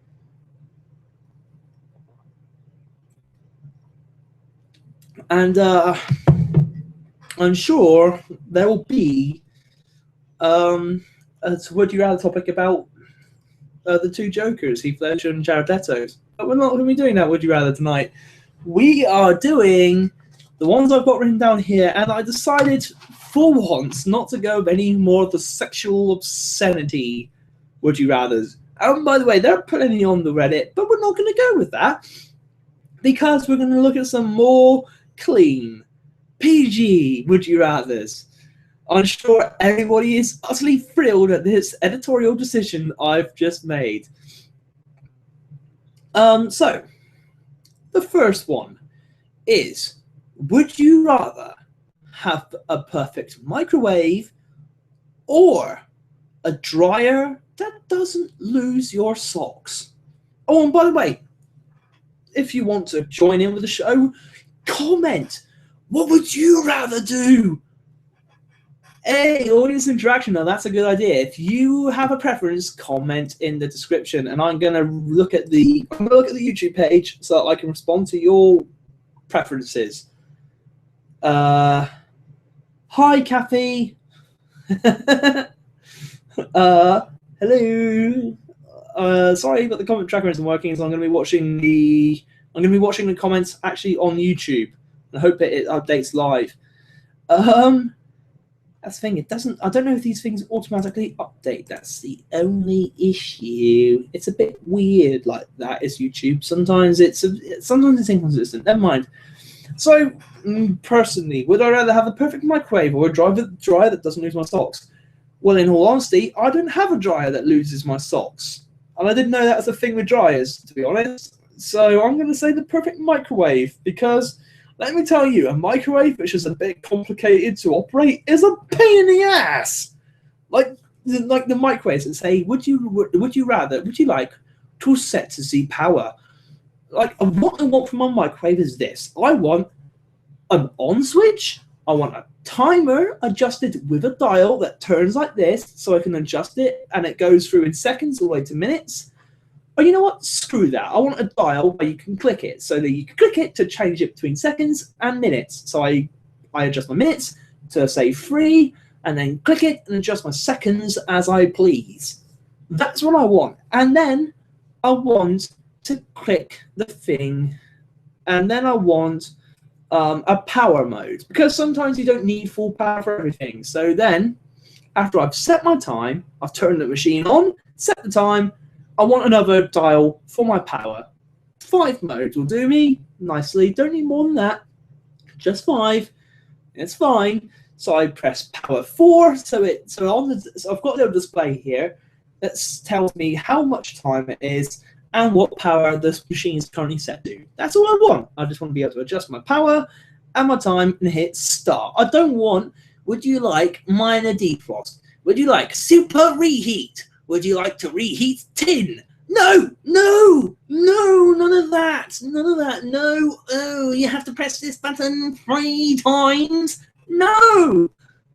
And I'm sure there will be a Would You Rather topic about the two Jokers, Heath Ledger and Jared Leto. But we're not going to be doing that Would You Rather tonight. We are doing the ones I've got written down here, and I decided for once not to go with any more of the sexual obscenity Would You Rathers. And by the way, there are plenty on the Reddit, but we're not going to go with that because we're going to look at some more clean, PG Would You Rathers. I'm sure everybody is utterly thrilled at this editorial decision I've just made. So, the first one is, would you rather have a perfect microwave or a dryer that doesn't lose your socks? Oh, and by the way, if you want to join in with the show, comment. What would you rather do? Hey, audience interaction. Now that's a good idea. If you have a preference, comment in the description, and I'm gonna look at the YouTube page so that I can respond to your preferences. Hi, Kathy. Hello. Sorry, but the comment tracker isn't working, so I'm gonna be watching the comments actually on YouTube. I hope it updates live. That's the thing. It doesn't. I don't know if these things automatically update. That's the only issue. It's a bit weird like that. Is YouTube sometimes it's inconsistent. Never mind. So personally, would I rather have a perfect microwave or a dryer that doesn't lose my socks? Well, in all honesty, I don't have a dryer that loses my socks, and I didn't know that was a thing with dryers, to be honest. So I'm going to say the perfect microwave because, let me tell you, a microwave which is a bit complicated to operate is a pain in the ass. Like the microwaves that say, would you like to set to Z power? Like, what I want from my microwave is this. I want an on switch. I want a timer adjusted with a dial that turns like this so I can adjust it and it goes through in seconds all the way to minutes. Or you know what? Screw that. I want a dial where you can click it so that you can click it to change it between seconds and minutes. So I adjust my minutes to say 3 and then click it and adjust my seconds as I please. That's what I want. And then I want to click the thing, and then I want a power mode, because sometimes you don't need full power for everything. So then, after I've set my time, I've turned the machine on, set the time, I want another dial for my power. 5 modes will do me nicely. Don't need more than that. Just 5. It's fine. So I press power 4. So I've got a little display here that tells me how much time it is and what power this machine is currently set to. That's all I want. I just want to be able to adjust my power and my time and hit start. I don't want, would you like minor defrost? Would you like super reheat? Would you like to reheat tin? No, no, no, none of that. None of that. No. Oh, you have to press this button 3 times. No,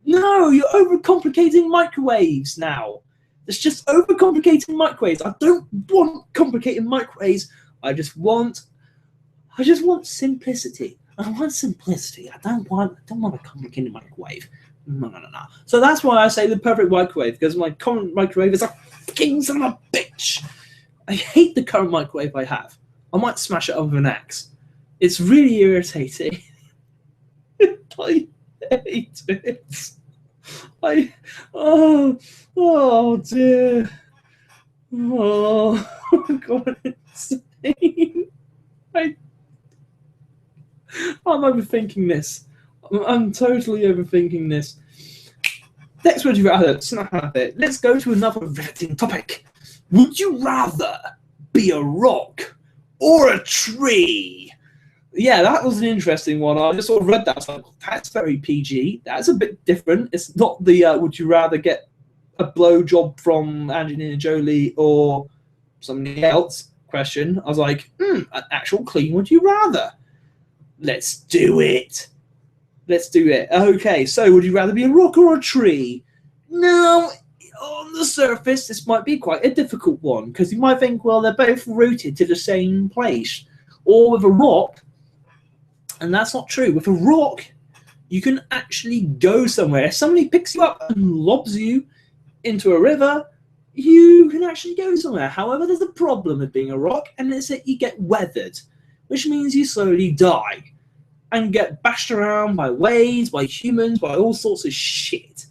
no, you're overcomplicating microwaves now. It's just overcomplicating microwaves. I don't want complicated microwaves. I just want simplicity. I want simplicity. I don't want a complicated microwave. No. So that's why I say the perfect microwave, because my current microwave is a fucking son of a bitch. I hate the current microwave I have. I might smash it over an axe. It's really irritating. I hate it. Oh dear. Oh God, it's insane. I'm overthinking this. I'm totally overthinking this. Next, would you rather? Snap at it. Let's go to another riveting topic. Would you rather be a rock or a tree? Yeah, that was an interesting one. I just sort of read that. I was like, that's very PG. That's a bit different. It's not the would you rather get a blowjob from Angelina Jolie or somebody else question. I was like, an actual clean would you rather? Let's do it. Let's do it. Okay, so would you rather be a rock or a tree? Now, on the surface, this might be quite a difficult one, because you might think, well, they're both rooted to the same place. Or with a rock, and that's not true. With a rock, you can actually go somewhere. If somebody picks you up and lobs you into a river, you can actually go somewhere. However, there's a problem with being a rock, and it's that you get weathered, which means you slowly die and get bashed around by waves, by humans, by all sorts of shit.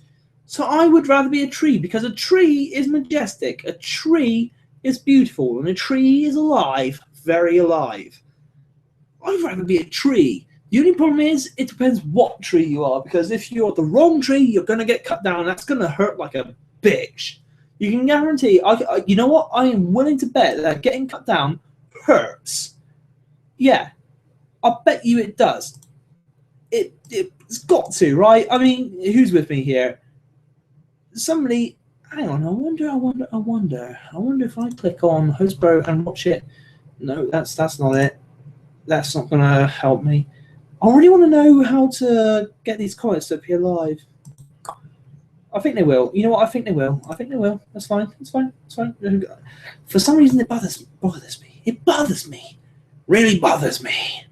So I would rather be a tree, because a tree is majestic, a tree is beautiful, and a tree is alive, very alive. I'd rather be a tree. The only problem is, it depends what tree you are, because if you're the wrong tree, you're going to get cut down. That's going to hurt like a bitch. You can guarantee, you know what? I am willing to bet that getting cut down hurts. Yeah, I'll bet you it does. It's got to, right? I mean, who's with me here? Somebody, hang on, I wonder if I click on Hostbro and watch it. No, that's not it. That's not going to help me. I really want to know how to get these comments to appear live. I think they will. You know what? I think they will. That's fine. It's fine. For some reason, it bothers me. It bothers me. Really bothers me.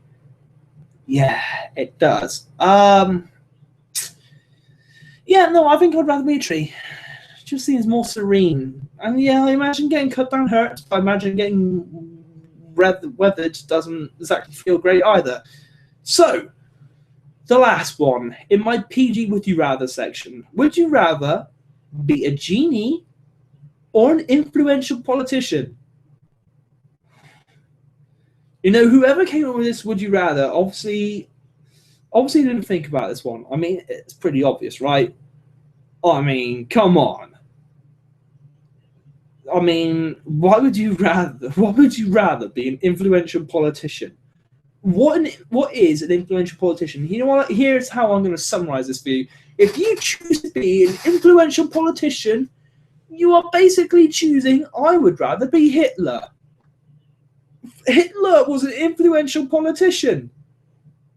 Yeah, it does. Yeah, no, I think I'd rather be a tree. It just seems more serene. And yeah, I imagine getting cut down hurts, but I imagine getting weathered doesn't exactly feel great either. So, the last one in my PG Would You Rather section. Would you rather be a genie or an influential politician? You know, whoever came up with this Would You Rather obviously didn't think about this one. I mean, it's pretty obvious, right? I mean, come on. I mean, why would you rather be an influential politician? What is an influential politician? You know what? Here's how I'm going to summarize this for you. If you choose to be an influential politician, you are basically choosing, I would rather be Hitler. Hitler was an influential politician.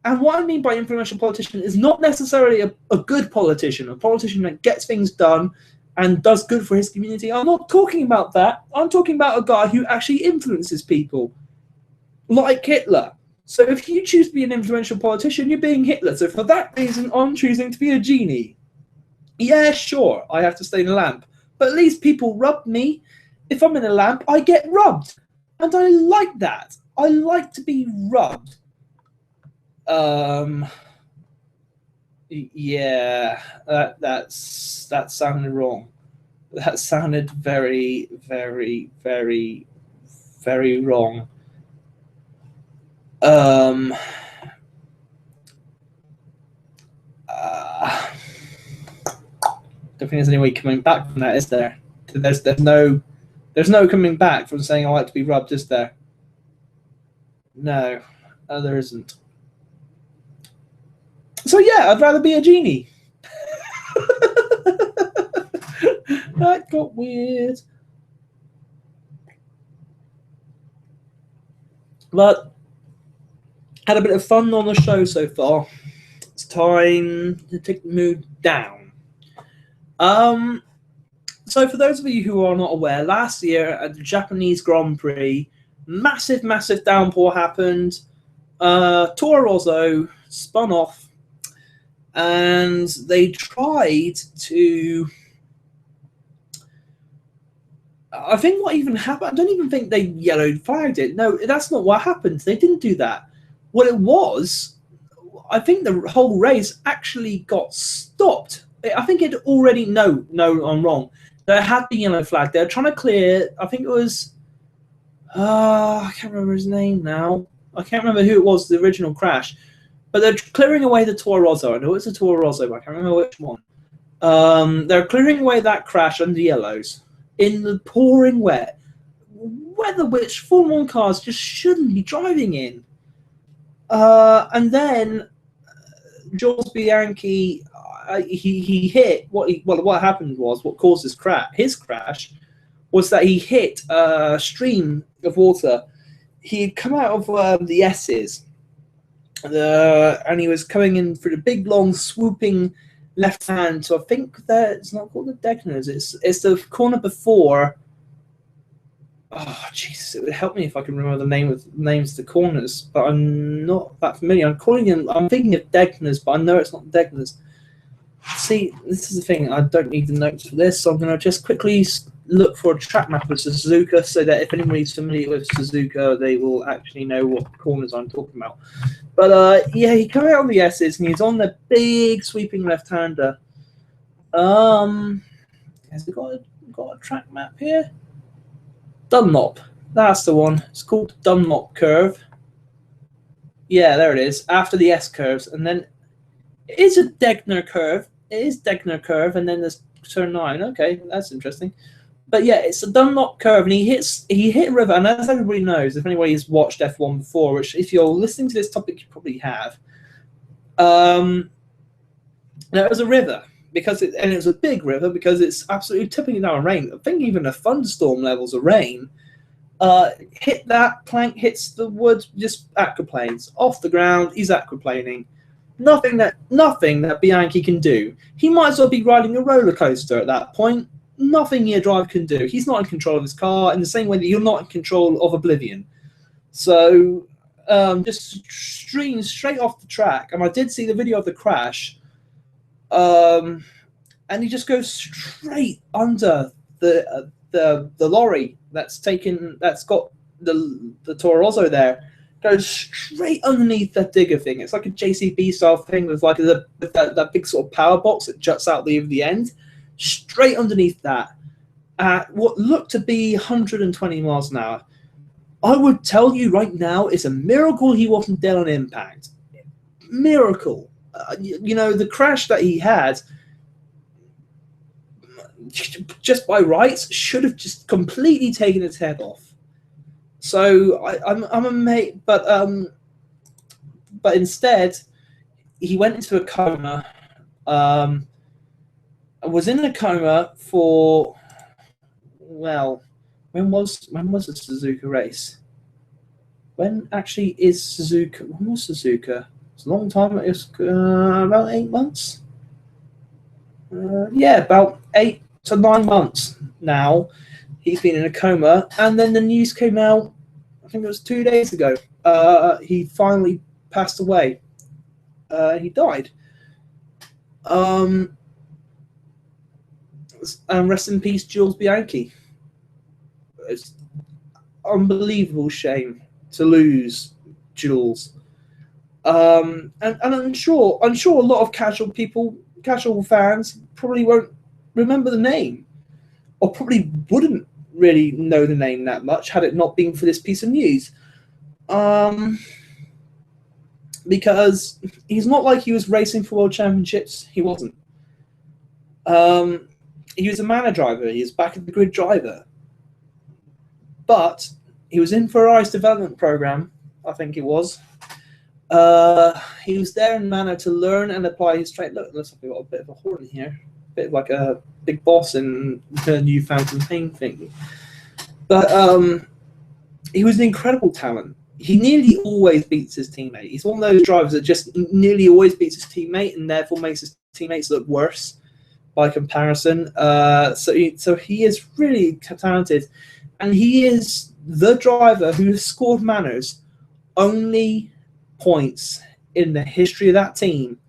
And what I mean by influential politician is not necessarily a good politician, a politician that gets things done and does good for his community. I'm not talking about that. I'm talking about a guy who actually influences people, like Hitler. So if you choose to be an influential politician, you're being Hitler. So for that reason, I'm choosing to be a genie. Yeah, sure, I have to stay in a lamp. But at least people rub me. If I'm in a lamp, I get rubbed. And I like that. I like to be rubbed. Yeah, that sounded wrong. That sounded very, very, very, very wrong. Don't think there's any way coming back from that, is there? There's no coming back from saying I like to be rubbed, is there? No, there isn't. So yeah, I'd rather be a genie. That got weird. But had a bit of fun on the show so far. It's time to take the mood down. So for those of you who are not aware, last year at the Japanese Grand Prix, massive downpour happened. Toro Rosso spun off, and they tried to. I think what even happened, I don't even think they yellow flagged it. No, that's not what happened. They didn't do that. What it was, I think the whole race actually got stopped. I think it already, no, I'm wrong. There had been yellow flag. They were trying to clear, I think it was, I can't remember his name now. I can't remember who it was, the original crash. But they're clearing away the Toro Rosso. I know it's a Toro Rosso, but I can't remember which one. They're clearing away that crash under yellows in the pouring wet, weather which Formula 1 cars just shouldn't be driving in. And then Jules Bianchi, he hit what happened was what caused his crash was that he hit a stream of water. He had come out of the S's, and he was coming in for the big long swooping left hand. So I think that it's not called the Degners. It's the corner before. Oh Jesus! It would help me if I can remember the names of the corners, but I'm not that familiar. I'm thinking of Degners, but I know it's not Degners. See, this is the thing. I don't need the notes for this, so I'm going to just quickly look for a track map of Suzuka, so that if anybody's familiar with Suzuka, they will actually know what corners I'm talking about. But yeah, he came out on the S's and he's on the big sweeping left-hander. Has it got a track map here? Dunlop, that's the one. It's called Dunlop curve. Yeah, there it is. After the S curves, and then it is a Degner curve. It is Degner curve, and then there's turn 9. Okay, that's interesting. But yeah, it's a Dunlop curve, and he hit River, and as everybody knows, if anybody's watched F1 before, which if you're listening to this topic, you probably have. There was a river and it was a big river because it's absolutely tipping down rain. I think even a thunderstorm levels of rain. Hit that plank, hits the wood, just aquaplanes off the ground. He's aquaplaning. Nothing that Bianchi can do. He might as well be riding a roller coaster at that point. Nothing your driver can do. He's not in control of his car in the same way that you're not in control of Oblivion. So just streams straight off the track. And I did see the video of the crash. And he just goes straight under the lorry that's got the Toro Rosso there. Goes straight underneath that digger thing. It's like a JCB style thing with like that big sort of power box that juts out the end. Straight underneath that at what looked to be 120 miles an hour. I would tell you right now, it's a miracle he wasn't dead on impact. Miracle. You know, the crash that he had, just by rights, should have just completely taken its head off. So I'm amazed, but instead he went into a coma. Was in a coma for, well, when was the Suzuka race? When actually is Suzuka? When was Suzuka? It's a long time. It was about 8 months. Yeah, about 8 to 9 months now. He's been in a coma, and then the news came out. I think it was 2 days ago. He finally passed away. He died. And rest in peace, Jules Bianchi. unbelievable shame to lose Jules. And I'm sure a lot of casual fans probably won't remember the name, or probably wouldn't really know the name that much had it not been for this piece of news. Because he's not like he was racing for world championships. He wasn't. He was a manor driver. He was back at the grid driver. But he was in Ferrari's development program, I think it was. He was there in manor to learn and apply his trade. Look, looks like we've got a bit of a horn here. A bit like a big boss in the new Fountain Pain thing. But he was an incredible talent. He nearly always beats his teammate. He's one of those drivers that just nearly always beats his teammate and therefore makes his teammates look worse by comparison. So he is really talented. And he is the driver who has scored Manor's only points in the history of that team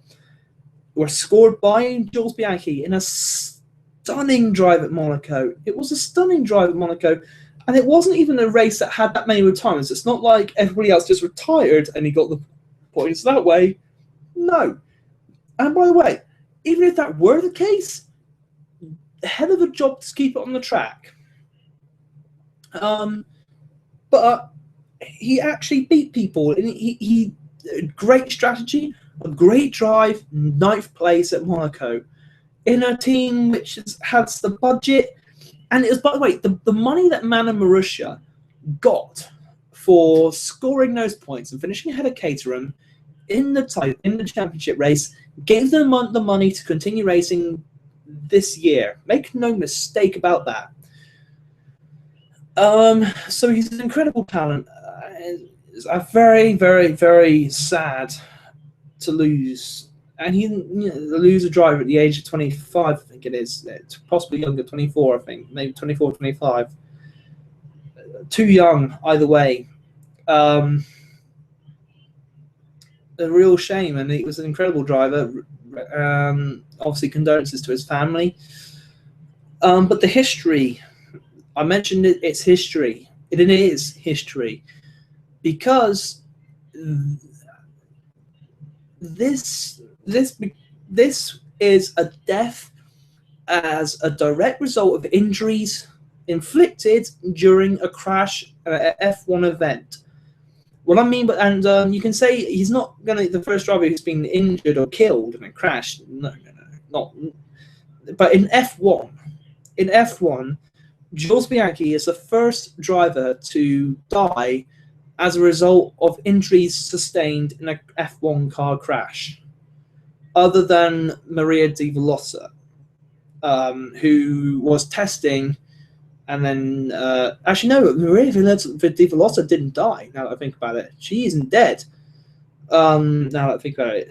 were scored by Jules Bianchi in a stunning drive at Monaco. It was a stunning drive at Monaco. And it wasn't even a race that had that many retirements. It's not like everybody else just retired and he got the points that way. No. And by the way, even if that were the case, hell of a job to keep it on the track. But he actually beat people. And he great strategy, a great drive, 9th place at Monaco in a team which has the budget. And it was, by the way, the money that Manor Marussia got for scoring those points and finishing ahead of Caterham in the championship race gave them the money to continue racing this year. Make no mistake about that. So he's an incredible talent. It's very, very, very sad to lose. And he lose a driver at the age of 25, I think it is. It's possibly younger, 24, I think. Maybe 24, 25. Too young, either way. A real shame. And he was an incredible driver. Obviously, condolences to his family. But the history, I mentioned it, it's history. It is history. Because this is a death as a direct result of injuries inflicted during a crash at an F1 event. What I mean, and you can say he's not the first driver who's been injured or killed in a crash. No, not. But in F1, Jules Bianchi is the first driver to die as a result of injuries sustained in a F1 car crash, other than Maria Di Velosa, who was testing, and then actually no, Maria Di Velosa didn't die. Now that I think about it, she isn't dead. Now that I think about it,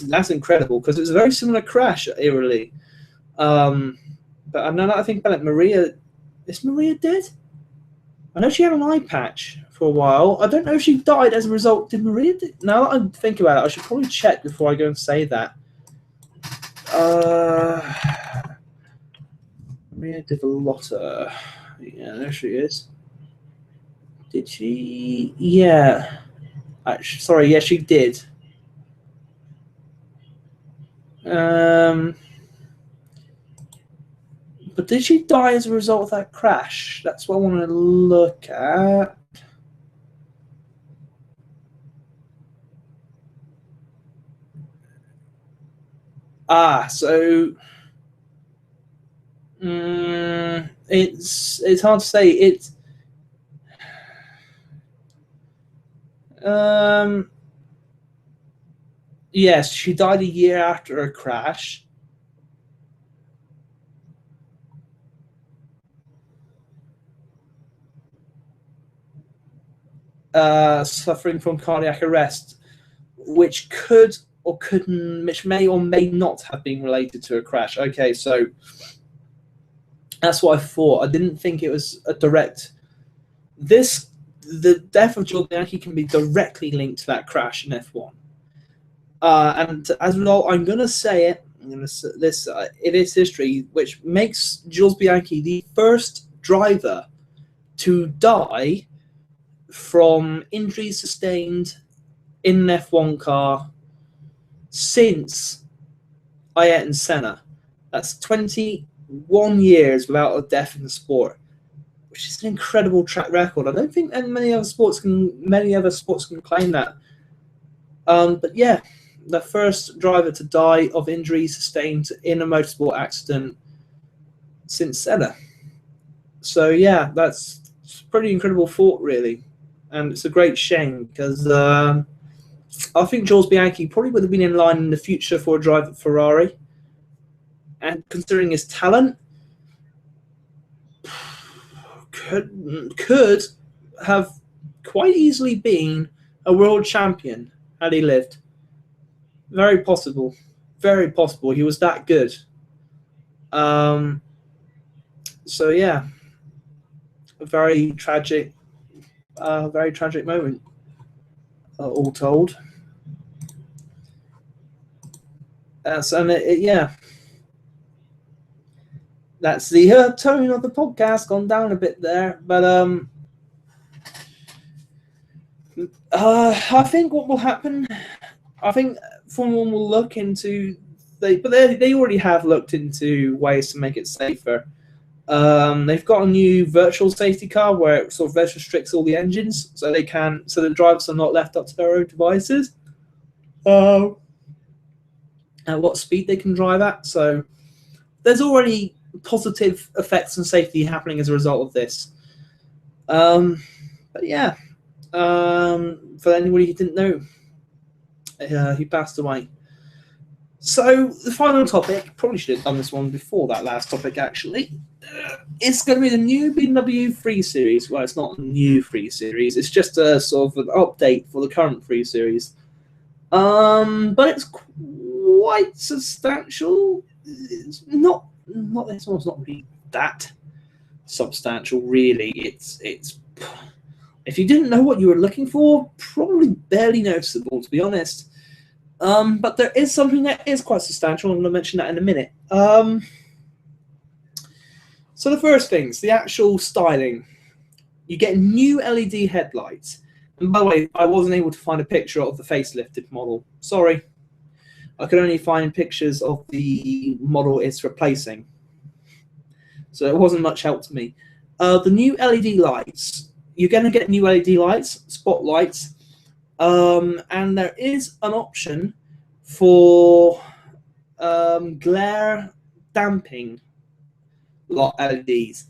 that's incredible because it was a very similar crash at Italy. But now that I think about it, is Maria dead? I know she had an eye patch for a while. I don't know if she died as a result. Did Maria? Now that I think about it, I should probably check before I go and say that. Maria Di Velosa. Yeah, there she is. Did she? Yeah. Actually, sorry, yeah, she did. But did she die as a result of that crash? That's what I want to look at. So it's hard to say. Yes, she died a year after a crash. Suffering from cardiac arrest, which may or may not have been related to a crash. Okay, so that's what I thought. I didn't think it was a direct. The death of Jules Bianchi can be directly linked to that crash in F1. And as a result, I'm going to say it. It is history, which makes Jules Bianchi the first driver to die from injuries sustained in an F1 car since Ayrton Senna. That's 21 years without a death in the sport, which is an incredible track record. I don't think many other sports can claim that. But yeah, the first driver to die of injuries sustained in a motorsport accident since Senna. So yeah, that's pretty incredible thought, really, and it's a great shame because I think Jules Bianchi probably would have been in line in the future for a drive at Ferrari, and considering his talent, could have quite easily been a world champion had he lived. Very possible. Very possible. He was that good. So yeah, a very tragic moment, all told. Yeah, that's the tone of the podcast gone down a bit there, but I think what will happen, I think Formula One will look into they already have looked into ways to make it safer. They've got a new virtual safety car where it sort of restricts all the engines, so the drivers are not left up to their own devices. At what speed they can drive at. So there's already positive effects on safety happening as a result of this. But yeah, for anybody who didn't know, he passed away. So the final topic, probably should have done this one before that last topic actually. It's going to be the new BMW 3 Series. Well, it's not a new 3 Series. It's just a sort of an update for the current 3 Series. But it's quite substantial. It's not this one's not really that substantial, really. It's if you didn't know what you were looking for, probably barely noticeable, to be honest. But there is something that is quite substantial. I'm going to mention that in a minute. So the first things, the actual styling. You get new LED headlights. And by the way, I wasn't able to find a picture of the facelifted model. Sorry. I could only find pictures of the model it's replacing. So it wasn't much help to me. The new LED lights. You're going to get new LED lights, spotlights. And there is an option for glare damping LEDs.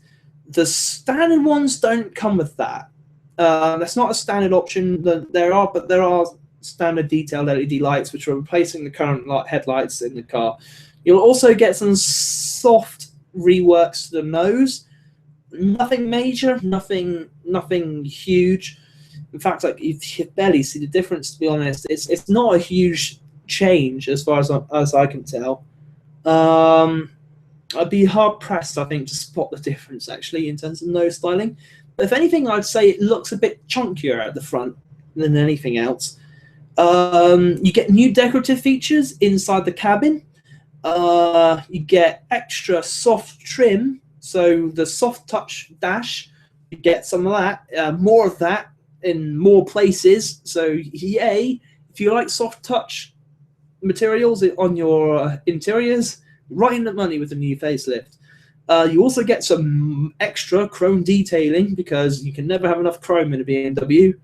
The standard ones don't come with that. That's not a standard option. There are standard detailed LED lights which are replacing the current headlights in the car. You'll also get some soft reworks to the nose. Nothing major, nothing huge. In fact, like you barely see the difference. To be honest, it's not a huge change as far as I can tell. I'd be hard pressed, I think, to spot the difference actually in terms of nose styling. But if anything, I'd say it looks a bit chunkier at the front than anything else. You get new decorative features inside the cabin. You get extra soft trim, so the soft touch dash, you get some of that, more of that in more places. So yay, if you like soft touch materials on your interiors, right in the money with the new facelift. You also get some extra chrome detailing because you can never have enough chrome in a BMW,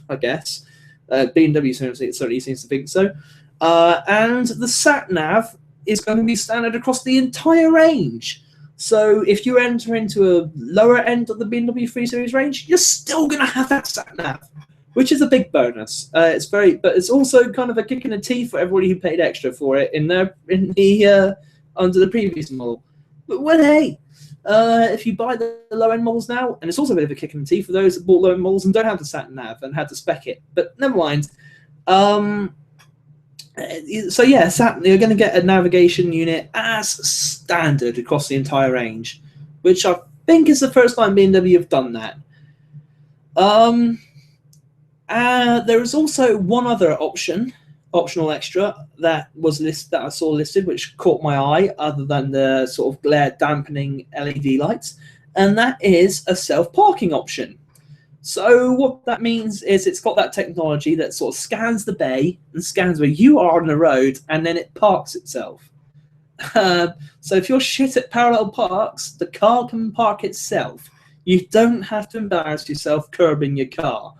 I guess. BMW certainly seems to think so. And the sat-nav is going to be standard across the entire range. So if you enter into a lower end of the BMW 3 Series range, you're still going to have that sat-nav, which is a big bonus. But it's also kind of a kick in the teeth for everybody who paid extra for it under the previous model. But hey, if you buy the low-end models now, and it's also a bit of a kick in the teeth for those that bought low-end models and don't have the sat-nav and had to spec it. But never mind. So yeah, you're going to get a navigation unit as standard across the entire range, which I think is the first time BMW have done that. There is also one other optional extra that I saw listed, which caught my eye, other than the sort of glare dampening LED lights, and that is a self-parking option. So what that means is it's got that technology that sort of scans the bay and scans where you are on the road, and then it parks itself. So if you're shit at parallel parks, the car can park itself. You don't have to embarrass yourself curbing your car,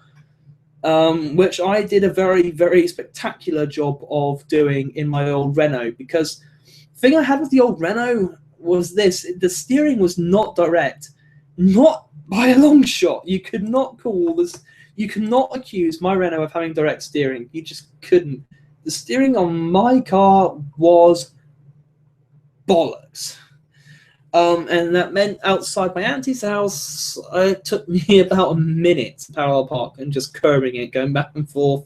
which I did a very, very spectacular job of doing in my old Renault, because the thing I had with the old Renault was this: the steering was not direct, not by a long shot. You could not call this, you could not accuse my Renault of having direct steering. You just couldn't. The steering on my car was bollocks. And that meant outside my auntie's house, it took me about a minute to parallel park and just curbing it, going back and forth.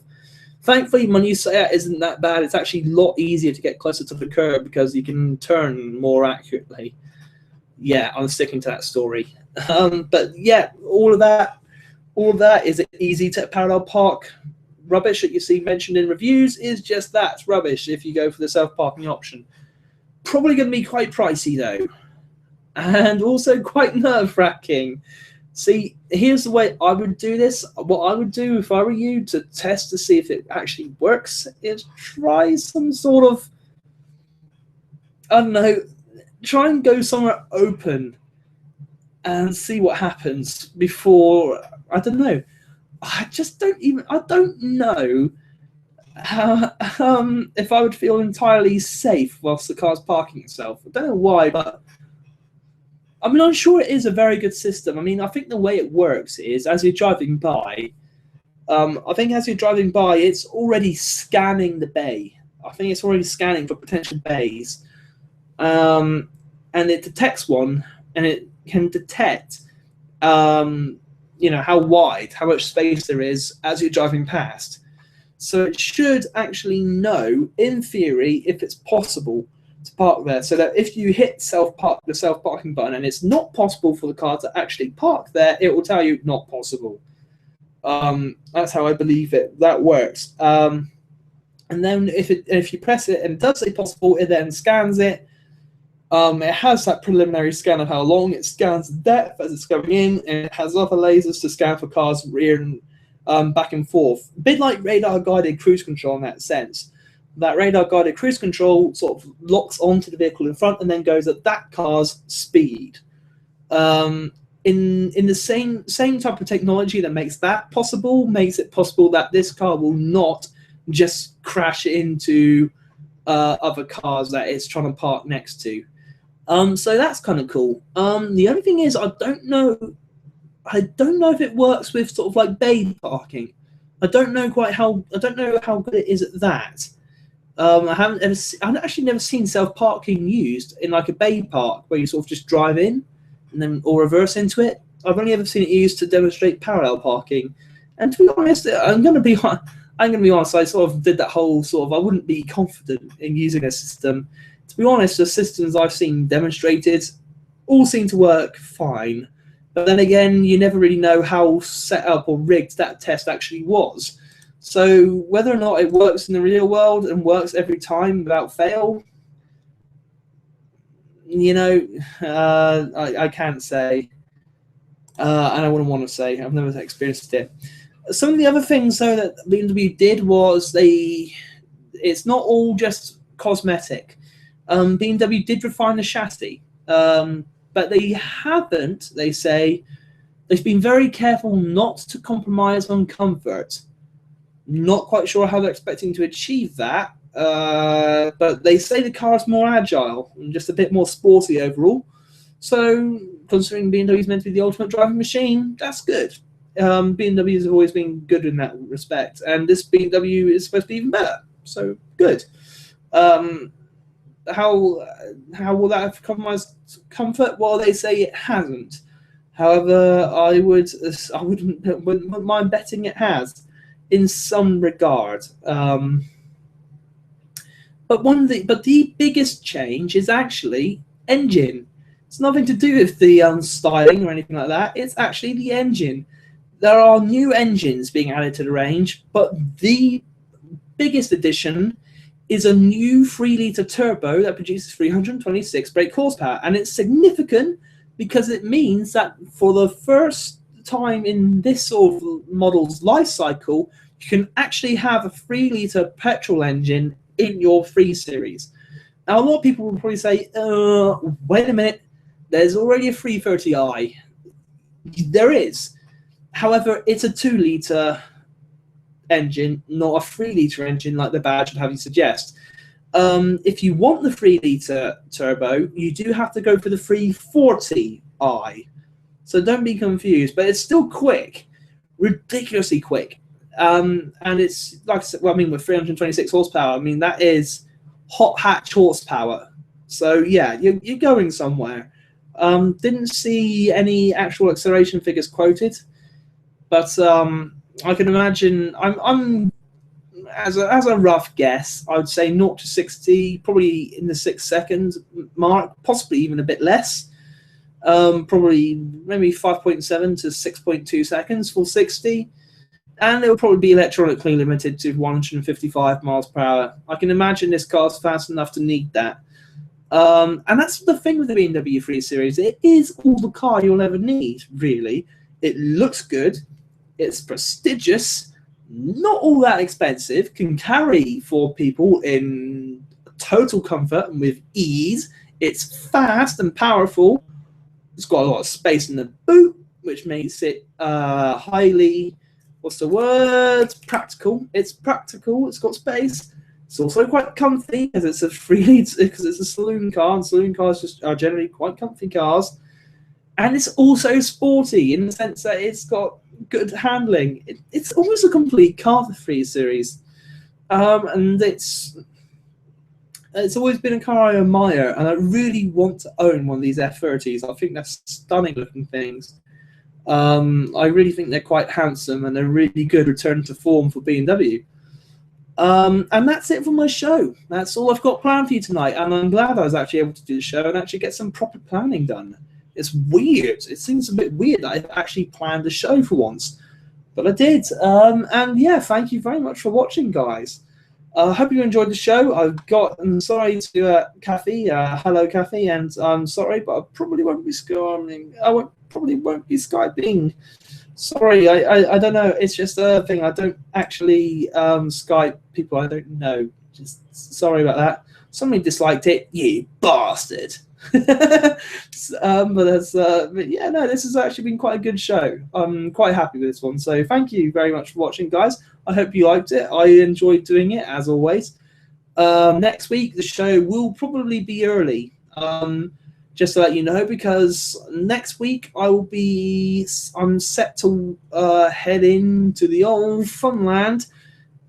Thankfully, my new Seat isn't that bad. It's actually a lot easier to get closer to the curb because you can turn more accurately. Yeah, I'm sticking to that story. But yeah, all of that is easy to parallel park. Rubbish that you see mentioned in reviews is just that, rubbish if you go for the self-parking option. Probably going to be quite pricey though, and also quite nerve-wracking. See, here's the way I would do this. What I would do if I were you to test to see if it actually works is try some sort of, I don't know, try and go somewhere open and see what happens before, I don't know. I don't know how, if I would feel entirely safe whilst the car's parking itself. I don't know why, but I mean, I'm sure it is a very good system. I mean, I think the way it works is as you're driving by, it's already scanning the bay. I think it's already scanning for potential bays. And it detects one, and it can detect, how wide, how much space there is as you're driving past. So it should actually know, in theory, if it's possible to park there, so that if you hit the self-parking button and it's not possible for the car to actually park there, it will tell you not possible. That's how I believe that works. And then if you press it and it does say possible, it then scans it. It has that preliminary scan of how long it scans the depth as it's going in, and it has other lasers to scan for cars rear and back and forth. A bit like radar-guided cruise control in that sense. That radar-guided cruise control sort of locks onto the vehicle in front and then goes at that car's speed. In the same type of technology that makes that possible, makes it possible that this car will not just crash into other cars that it's trying to park next to. So that's kind of cool. The only thing is, I don't know if it works with sort of like bay parking. I don't know how good it is at that. I've actually never seen self-parking used in like a bay park where you sort of just drive in and then or reverse into it. I've only ever seen it used to demonstrate parallel parking. And to be honest, I'm going to be honest, I sort of did that whole sort of, I wouldn't be confident in using a system. To be honest, the systems I've seen demonstrated all seem to work fine. But then again, you never really know how set up or rigged that test actually was. So whether or not it works in the real world and works every time without fail, I can't say. And I wouldn't want to say. I've never experienced it. Some of the other things, though, that BMW did was it's not all just cosmetic. BMW did refine the chassis, but they haven't, they say, they've been very careful not to compromise on comfort. Not quite sure how they're expecting to achieve that, but they say the car is more agile and just a bit more sporty overall. So, considering BMW is meant to be the ultimate driving machine, that's good. BMW has always been good in that respect, and this BMW is supposed to be even better. So, good. How will that have compromised comfort? Well, they say it hasn't. However, I wouldn't mind betting it has, in some regard. But the biggest change is actually engine. It's nothing to do with the styling or anything like that. It's actually the engine. There are new engines being added to the range, but the biggest addition is a new 3-litre turbo that produces 326 brake horsepower. And it's significant because it means that for the first time in this sort of model's life cycle, you can actually have a 3-litre petrol engine in your 3 Series. Now, a lot of people will probably say, wait a minute, there's already a 330i. There is. However, it's a 2-litre engine, not a 3-litre engine like the badge would have you suggest. If you want the 3-litre turbo, you do have to go for the 340i. So don't be confused, but it's still quick, ridiculously quick. And it's, like I said, well, I mean, with 326 horsepower, I mean, that is hot hatch horsepower. So yeah, you're going somewhere. Didn't see any actual acceleration figures quoted, but I can imagine, I'm as a rough guess, I would say 0 to 60, probably in the 6 second mark, possibly even a bit less. Probably maybe 5.7 to 6.2 seconds for 60. And it will probably be electronically limited to 155 miles per hour. I can imagine this car's fast enough to need that. And that's the thing with the BMW 3 Series. It is all the car you'll ever need, really. It looks good. It's prestigious. Not all that expensive. Can carry 4 people in total comfort and with ease. It's fast and powerful. It's got a lot of space in the boot, which makes it highly... what's the word? Practical. It's practical. It's got space. It's also quite comfy because it's a because it's a saloon car, and saloon cars just are generally quite comfy cars. And it's also sporty in the sense that it's got good handling. It's almost a complete car, the 3 Series, and it's always been a car I admire, and I really want to own one of these F30s. I think they're stunning looking things. I really think they're quite handsome and a really good return to form for BMW. And that's it for my show. That's all I've got planned for you tonight, and I'm glad I was actually able to do the show and actually get some proper planning done. It's weird. It seems a bit weird that I've actually planned a show for once, but I did. And yeah, thank you very much for watching, guys. I hope you enjoyed the show. I'm sorry to Kathy. Hello, Kathy, and I'm sorry, but I probably won't be probably won't be Skyping. Sorry, I don't know. It's just a thing. I don't actually Skype people I don't know. Just sorry about that. Somebody disliked it. You bastard. But yeah, no, this has actually been quite a good show. I'm quite happy with this one. So thank you very much for watching, guys. I hope you liked it. I enjoyed doing it, as always. Next week, the show will probably be early. Just to let you know, because next week I'm set to head into the old Funland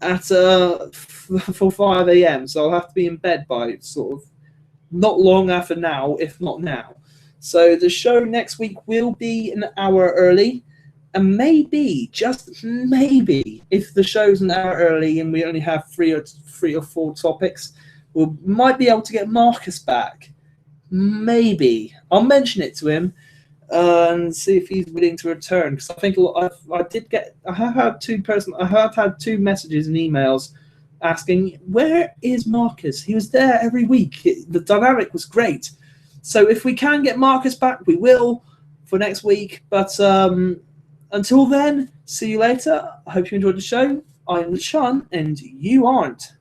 at for 5 a.m. So I'll have to be in bed by sort of not long after now, if not now. So the show next week will be an hour early, and maybe, just maybe, if the show's an hour early and we only have three or four topics, we might be able to get Marcus back. Maybe I'll mention it to him and see if he's willing to return. Because I think I have had two messages and emails asking, where is Marcus? He was there every week. The dynamic was great. So if we can get Marcus back, we will for next week. But until then, see you later. I hope you enjoyed the show. I'm Sean, and you aren't.